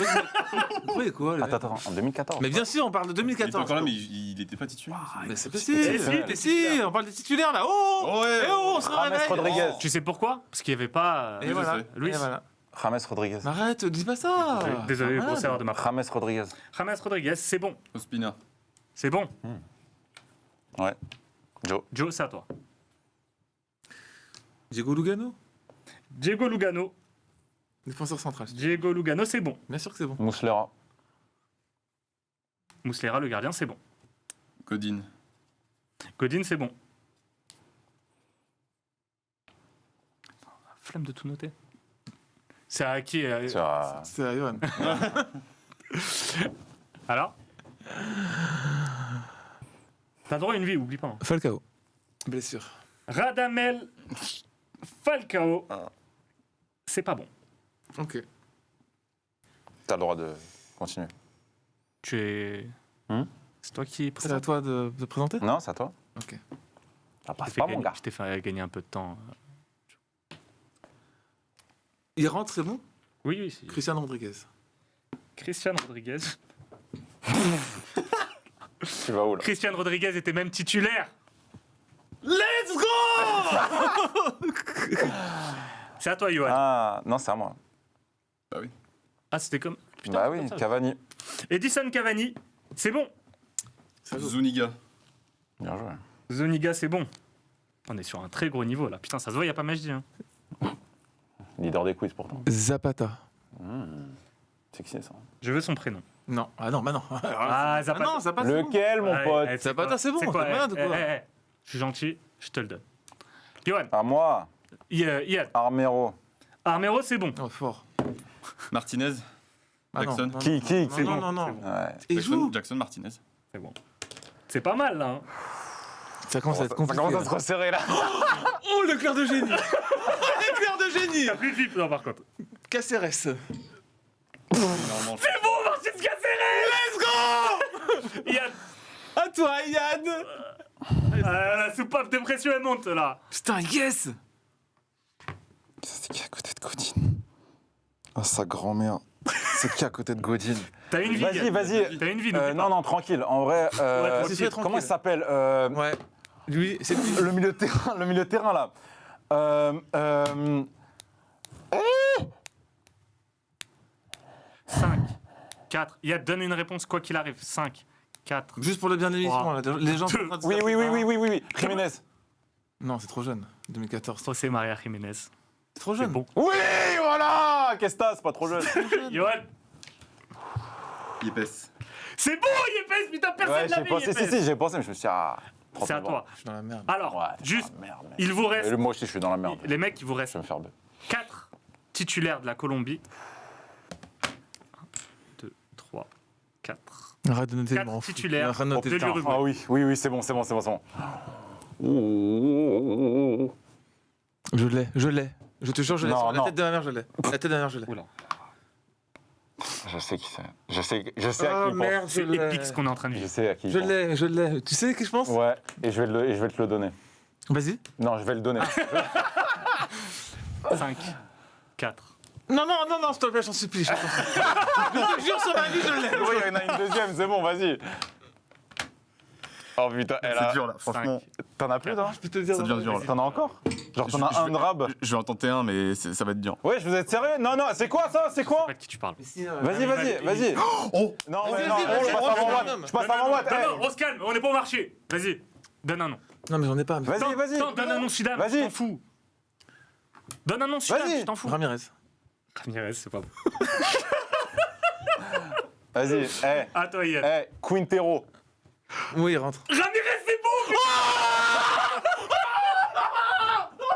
croyez quoi les mecs Attends, en 2014. Mais bien sûr, on parle de Il était 2014. encore là, mais il était pas titulaire. Mais c'est Eh possible. si, Mais si, on parle des titulaires là. Oh Ouais. Eh oh, on se James réveille. Rodriguez. Tu sais pourquoi? Parce qu'il n'y avait pas. Et je voilà. sais. Luis. Et voilà. James Rodriguez. Arrête, dis pas ça. Désolé, Arrête. grosse erreur de ma part. James Rodriguez. James Rodriguez, c'est bon. Ospina. C'est bon. Ouais. Joe. Joe, c'est à toi. Diego Lugano, Diego Lugano. défenseur central. Diego Lugano, c'est bon. Bien sûr que c'est bon. Muslera. Muslera, le gardien, c'est bon. Godin. Godin, c'est bon. Flemme de tout noter. C'est à qui C'est à Johan. Alors T'as droit à une vie, oublie pas. hein. Falcao. Blessure. Radamel Falcao. C'est pas bon. Ok. T'as le droit de continuer. Tu es. C'est toi qui C'est à présente. toi de présenter. Non, c'est à toi. Ok. Ça Je passe t'ai pas, fait mon gagner- gars. je t'ai fait gagner un peu de temps. Il rentre, c'est bon. Oui, oui. Cristiano Rodriguez. Christian Rodriguez. Tu vas où là? Christian Rodriguez était même titulaire. Let's go. C'est à toi, Johan. Ah, non, c'est à moi. Ah, c'était comme. Putain, Bah c'est oui, comme ça. Cavani. Edison Cavani, c'est bon. Zuniga. Bien joué. Zoniga, c'est bon. On est sur un très gros niveau là. Putain, ça se voit, il n'y a pas magie. Hein. Leader des quiz pourtant. Zapata. C'est qui c'est ça? Je veux son prénom. Non. Ah non, bah non. Ah, Zapata. non, Zapata. c'est bon. Lequel, mon Ouais, pote? c'est Zapata, quoi c'est bon, quoi, t'as malade ou quoi Je suis gentil, je te le donne. Johan, À moi. Ian. Armero. Armero, c'est bon. Oh, fort. Martinez. Ah non, Jackson. non, Qui non, non, bon, non, c'est non. bon. Ouais. Et il joue. Jackson Martinez. C'est bon. C'est pas mal là. Hein. Ça commence à être Ça compliqué. commence à se resserrer là. Oh, l'éclair de génie. L'éclair de génie. T'as plus de vip, non, par contre. Caceres. Normalement, C'est bon, Martin Caceres. Let's go. Yann, À toi, Yann. la soupape de pression, elle monte là. Putain, yes. C'est qui à côté de Godin? Ah, sa grand-mère. C'est qui à côté de Godin? T'as une vie. Vas-y, Yann. vas-y. T'as une vie, n'oublie Non, pas. non, tranquille. En vrai, tranquille, tranquille. comment il s'appelle Ouais. Lui, c'est lui. le milieu de terrain là. 5, 4. Yann, donne une réponse quoi qu'il arrive. 5, 4. Juste pour le bien de l'émission, là. Les gens sont en train de se Oui, faire- oui. Jiménez. Non, c'est trop jeune. 2014. José Maria Jiménez. C'est trop C'est jeune. bon. Oui, voilà. Qu'est-ce que c'est pas trop jeune. Johan, Yepes. c'est bon, Yepes, putain, personne Ouais, l'a j'ai vu, pensé, Yepes. si, j'ai pensé, mais je me suis dit, ah. trop C'est à bien. toi. Je suis dans la merde. Alors, Ouais, t'es juste, dans la merde, mec. il vous reste, Moi aussi, je suis dans la merde. les mecs, il vous Je reste vais me faire deux. 4 titulaires de la Colombie. 1, 2, 3, 4. Arrête de noter, Quatre je m'en fous. titulaires Arrête de noter. de l'Uruguay. Ah oui, c'est bon. Je l'ai. Je te jure, je l'ai. Non, Sur la non. tête de ma mère, je l'ai. La tête de ma mère, je l'ai. Oula. Je sais qui c'est. Je sais à Oh qui il merde, pense. je C'est épique l'ai. ce qu'on est en train de Je vivre. sais à qui il Je pense. l'ai. Tu sais qui je pense? Ouais, et je vais te le donner. Vas-y. Non, je vais le donner. 5, 4. Non, s'il te plaît, j'en supplie. Je te jure sur ma vie, je l'ai. Oui, il y en a une deuxième, c'est bon, vas-y. Oh putain, elle a... C'est dur là, franchement. T'en as plus, toi? Je peux te dire. Ça devient dur là. T'en as encore? Genre, t'en as Je un vais- drab? Je vais en tenter un, mais ça va être dur. Ouais, vous êtes sérieux? Non, c'est quoi ça? C'est quoi? Pas de qui tu parles. Vas-y. Oh Non, Vas-y, mais non, vas-y, je passe vas-y, avant vas-y. Watt. Je passe avant Watt. Non, on se calme, on est pas au marché. Vas-y, donne un nom. Non, mais j'en ai pas. Vas-y. Donne un nom Sudam, Vas-y. je t'en fous. Donne un nom Sudam, Vas-y. je t'en fous. Ramirez. Ramirez, c'est pas bon. Vas-y, À toi, Yann. Quintero. Oui, il rentre. Ramirez, c'est bon.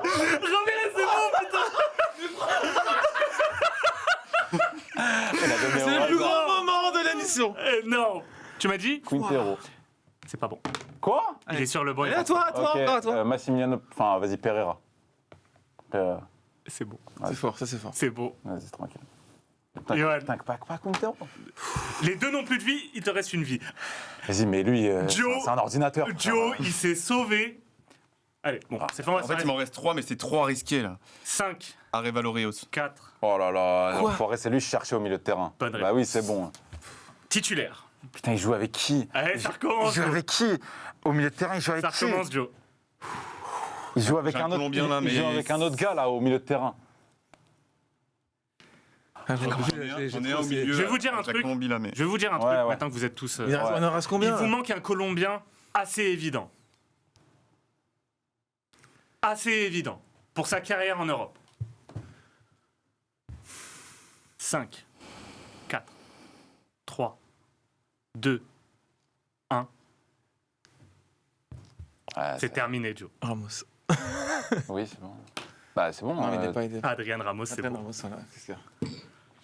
Ramirez, c'est bon, putain. C'est le plus grand moment de l'émission. Non. Tu m'as dit Quintero. C'est pas bon. Quoi? Il est sur le banc. il Et à rentre. toi, encore à toi. Massimiliano. Enfin, vas-y, Pereira. C'est bon. C'est fort, ça c'est fort. C'est beau. Vas-y, tranquille. Johan. Pas Quintero. Les deux n'ont plus de vie, il te reste une vie. Vas-y, mais lui, Joe- c'est un ordinateur. Joe, il s'est sauvé. Allez, bon, c'est fait, on va En fait, il m'en reste 3, mais c'est trop à risquer là. 5, Arrêt Valorios. 4, Oh là là, Quoi l'enfoiré, c'est lui que je cherchais au milieu de terrain. Bonne Bah réponse. oui, c'est bon. titulaire. Putain, il joue avec qui? Allez, ça recommence. Joe. qui? Au milieu de terrain, il joue Ça recommence, Joe. Il joue avec J'ai un un autre, Colombien, là, il joue mais- avec un autre gars là au milieu de terrain. Ah, J'en ai un au milieu. Je vais vous dire un avec la truc. Colombie, là, mais... Je vais vous dire un Ouais, truc, ouais. maintenant que vous êtes tous... Il en reste combien il vous là manque un Colombien assez évident. Assez évident. Pour sa carrière en Europe. 5, 4, 3, 2, 1. C'est terminé, Joe. Ramos. Oui, c'est bon. Bah c'est bon. Non, il n'est pas aidé. Adrien Ramos, c'est Adrien bon. Ramos, voilà. Qu'est-ce qu'il y a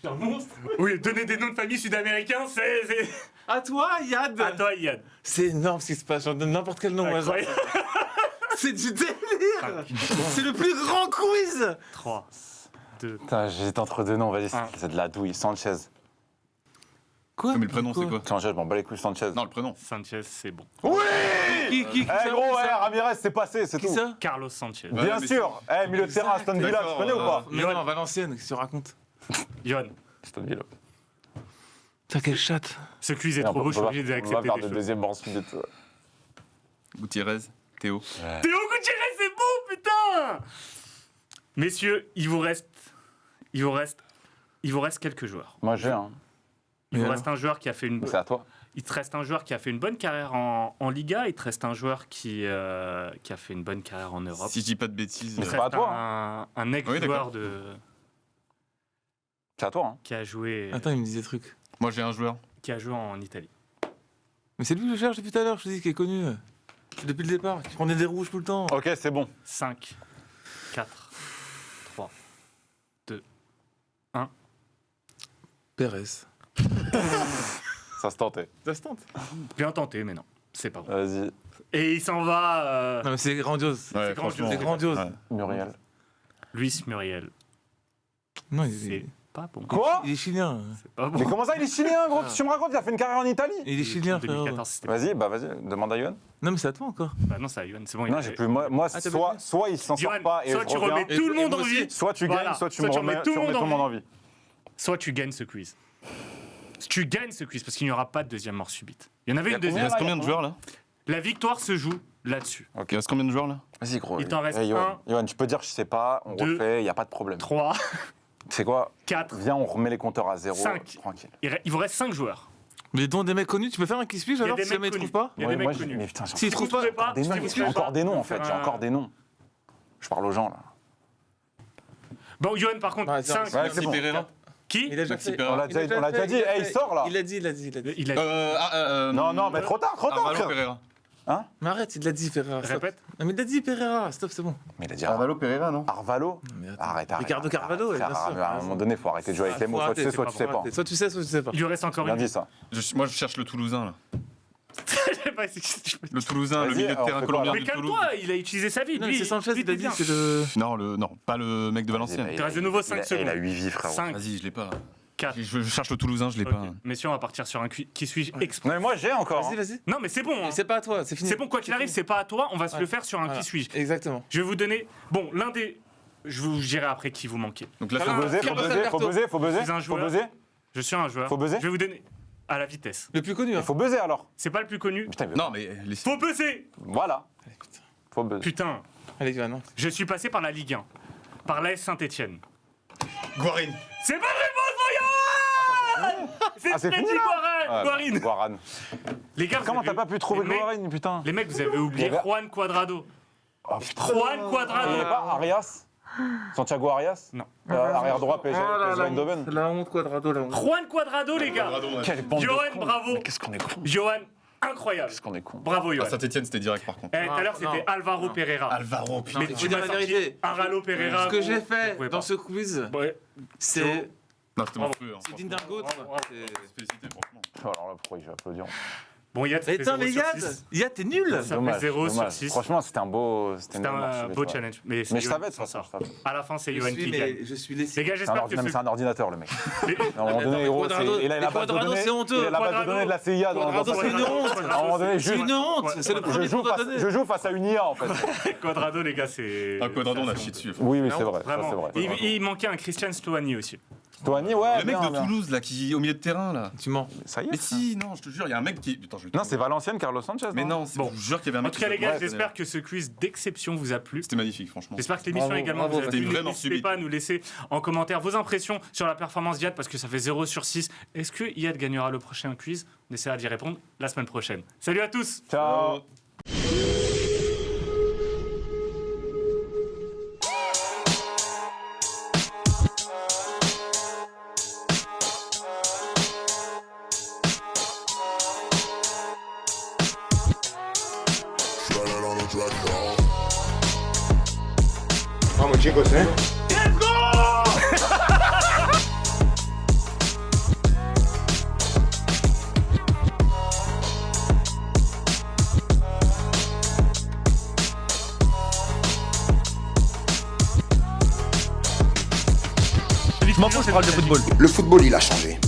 C'est un monstre. Oui, donner des noms de famille sud-américains, c'est... À toi, Yad. À toi, Yann. C'est énorme ce qui se passe. J'en donne n'importe quel nom. au hasard. Incroyable. C'est du délire. C'est le plus grand quiz. 3, 2, Putain, j'hésite entre deux noms. Vas-y, Ah. c'est de la douille. Sanchez. Quoi? Mais le prénom, c'est quoi? Sanchez, je m'en bats les couilles. Sanchez. Non, le prénom. Sanchez, c'est bon. Qui Eh ça, gros, qui ouais, ça Ramirez, c'est passé, c'est Qui tout. ça? Carlos Sanchez. Ouais, Bien mais sûr. Eh, milieu de terrain, Aston Villa, tu D'accord, connais ou pas? Mais non, Valenciennes, qu'est-ce que tu racontes? Johan, Aston Villa. Putain, quelle chatte. ce quiz est trop beau, je suis obligé On va d'accepter faire des de choses. deuxième banc suite de tout. Gutiérrez, Théo. Théo Gutiérrez, c'est bon, putain. Messieurs, il vous reste quelques joueurs. Moi j'ai un. Il Mais vous alors reste un joueur qui a fait une... C'est à toi. Il te reste un joueur qui a fait une bonne carrière en Liga. Il te reste un joueur qui a fait une bonne carrière en Europe. Si je dis pas de bêtises. Mais Il te c'est pas à reste toi, un ex-joueur Oui, d'accord. C'est à toi. Hein. qui a joué Attends, il me disait des trucs. Moi, j'ai un joueur. en Italie. Mais c'est lui que je cherche depuis tout à l'heure, je te dis, qui est connu. Depuis le départ, qui prenait des rouges tout le temps. Ok, c'est bon. 5, 4, 3, Pérez. Ça se tentait. Ça se tente. bien tenté, mais non, c'est pas bon. Vas-y, Et il s'en va, Non, mais c'est grandiose. Ouais, grandiose. franchement, C'est grandiose. ouais. Muriel. Luis Muriel. Non, C'est pas bon. Quoi? il est chilien. C'est pas bon. Mais comment ça, il est chilien, gros? Tu me racontes, il a fait une carrière en Italie? Il est chilien, En frérot. 2014, c'était pas Vas-y, demande à Yohan. Non, mais c'est à toi encore. Bah non, c'est à Yohan, c'est bon. il Non, a- j'ai plus. Moi Ah, t'as soit il s'en sort Yohan, pas et soit je tu reviens, remets tout le Et monde moi en aussi. vie, soit tu Voilà. gagnes, soit tu Soit me tu remets remets tout tu le remets monde tout le monde en en vie. soit tu gagnes ce quiz. Tu gagnes ce quiz parce qu'il n'y aura pas de deuxième mort subite. Il y en avait Il y a une Il deuxième. reste combien de joueurs là? La victoire se joue là-dessus. Il reste combien de joueurs là? Vas-y, gros. Il t'en reste Eh, Yohan, un. Yohan, tu peux dire, je sais pas, on Deux. refait, il n'y a pas de problème. 3, C'est quoi? 4, Viens, on remet les compteurs à zéro. 5. Tranquille. il vous reste 5 joueurs. Mais dont des mecs connus, tu peux faire un kiss Il y a alors des si jamais mecs ils trouvent connus. pas Il y a Ouais, des moi, mecs j'ai- connus. mais putain, S'ils Si vous trouvent trouvez pas, pas, des si noms, vous j'ai trouvez encore pas, des noms on en fait, va j'ai faire un- encore des noms. Je parle aux gens là. Bon, Johan, par contre, Ouais, 5. Ouais, c'est bon. Pereira. Qui Il a déjà Maxi fait. Pereira. On l'a déjà dit, il a il fait. sort là. Il a dit. Il a Non, mais trop tard, Arvalo frère. Pereira. Mais arrête, il l'a dit, Pereira. stop. Répète. Non, mais il l'a dit, Pereira. Stop, c'est bon. Mais il a dit Pereira, non? Arvalo. Non, mais attends. Arrête. Ricardo Carvalho, frère, bien sûr. À un moment donné, il faut arrêter de jouer avec les mots. Soit tu sais, soit tu sais pas. Soit tu sais, soit tu sais pas. Il lui reste encore Bien une. dit ça. Moi, je cherche le Toulousain là. Je sais pas si je peux- Le Toulousain, le Vas-y, milieu de alors, terrain on fait colombien quoi, Mais du Toulouse. calme-toi, il a utilisé sa vie. Non, Lui, c'est Sanchez, lui, il a t'es dit, bien. c'est le. Non, pas le mec de Valenciennes. Il te reste de nouveau 5 Il a secondes. 8 vies, frérot. 5, Vas-y, je l'ai pas là. 4. Je cherche le Toulousain, je l'ai Ok. pas. Messieurs, on va partir sur un qui suis-je exprès. Non, mais moi, j'ai encore. Vas-y, hein. vas-y. Non, mais c'est bon. hein. C'est pas à toi, c'est fini. C'est bon, quoi qu'il arrive, c'est pas à toi. On va se Ouais. le faire sur un Voilà. qui suis-je. Exactement. Je vais vous donner. Bon, l'un des. Je vous dirai après qui vous manquez. Donc là, Ça faut va. Faut buzzer, faut Tire le buzzer, faut carton. buzzer, faut buzzer. Je suis un Faut joueur. buzzer. Je suis un joueur. Faut buzzer Je vais vous donner à la vitesse. Le plus connu. Il Hein. faut buzzer alors. C'est pas le plus connu. Putain, il veut- Non, mais les... Faut buzzer. Voilà. Allez, putain. Faut buzzer. Putain, Allez, Johan. hein. je suis passé par la Ligue 1, par l'AS Saint-Etienne. Guarine. C'est pas réponse, Voyant. C'est Ah, c'est Freddy fini, là Guarin. Guarin. Guaran. Les gars, vous Comment avez- t'as pas pu trouver les mecs- Guarin, putain? Les mecs, vous avez oublié Il y avait- Juan Cuadrado. Oh putain. Juan Il n'y Cuadrado. avait pas Arias? Santiago Arias? Non. Arrière droit, PSG Oh là là, Eindhoven. la honte, Quadrado, la honte. Juan Cuadrado, les gars. Quelle bande de Johan, cons. bravo. Mais qu'est-ce qu'on est con. Johan, incroyable. Qu'est-ce qu'on est con. Bravo, Johan. Saint-Etienne, c'était direct par contre. Eh, tout à l'heure, Non, c'était non, Alvaro non. Pereira. Alvaro, putain. Mais il faut tu dire m'as la sorti vérité. Aralo Pereira. Ce que j'ai vous fait pouvez dans pas. ce quiz, Ouais. c'est. Non, c'était monstrueux. Hein, C'est franchement. Dindargo. Bravo. Félicité, franchement. Oh, alors là, pourquoi je vais applaudir? Bon, Yad, ça fait Putain, 0 mais sur Yad, 6. Yad, t'es nul. Ça fait Dommage, 0 sur dommage. 6. Franchement, c'était un beau. C'était un beau challenge. Mais c'est Mais je Johan savais de qui toute s'en façon, sort. je savais. À la fin, c'est Je Johan suis, qui mais gagne. je suis Les laissé. gars, C'est j'espère que c'est un ordinateur, le mec. Les- À un moment donné, mais gros, Quadrado- il a mais la base de Quadrado, données. c'est honteux. Il a la base de Quadrado- données de la CIA dans Quadrado, son c'est une cerveau. honte. À un moment donné, C'est une honte. Ouais, C'est le ouais. premier je joue qu'on doit donner. je joue face à une IA, en fait. Quadrado, les gars, c'est. Ah, Quadrado, on a c'est chié dessus. Oui, oui, c'est vrai. Ça, Vraiment. c'est vrai. Il manquait un Christian Stuani aussi. Toani, ouais. Le mec bien, de bien. Toulouse, là, qui est au milieu de terrain, là. Tu mens. Ça y est. Mais si, non, je te jure, il y a un mec qui. Attends, je vais te Non, c'est Valenciennes, Carlos Sanchez. Mais non, Bon. je vous jure qu'il y avait un En mec. tout cas, les qui- gars, Ouais, j'espère que ce quiz d'exception vous a plu. C'était magnifique, franchement. J'espère que l'émission Bravo, également bravo, vous a c'était plu. vraiment N'hésitez subite. pas à nous laisser en commentaire vos impressions sur la performance d'Yad parce que ça fait 0 sur 6. Est-ce que Yad gagnera le prochain quiz? On essaiera d'y répondre la semaine prochaine. Salut à tous! Ciao. Vamos chicos, ¿eh? Je m'en fous, c'est pas de football. Le football, il a changé.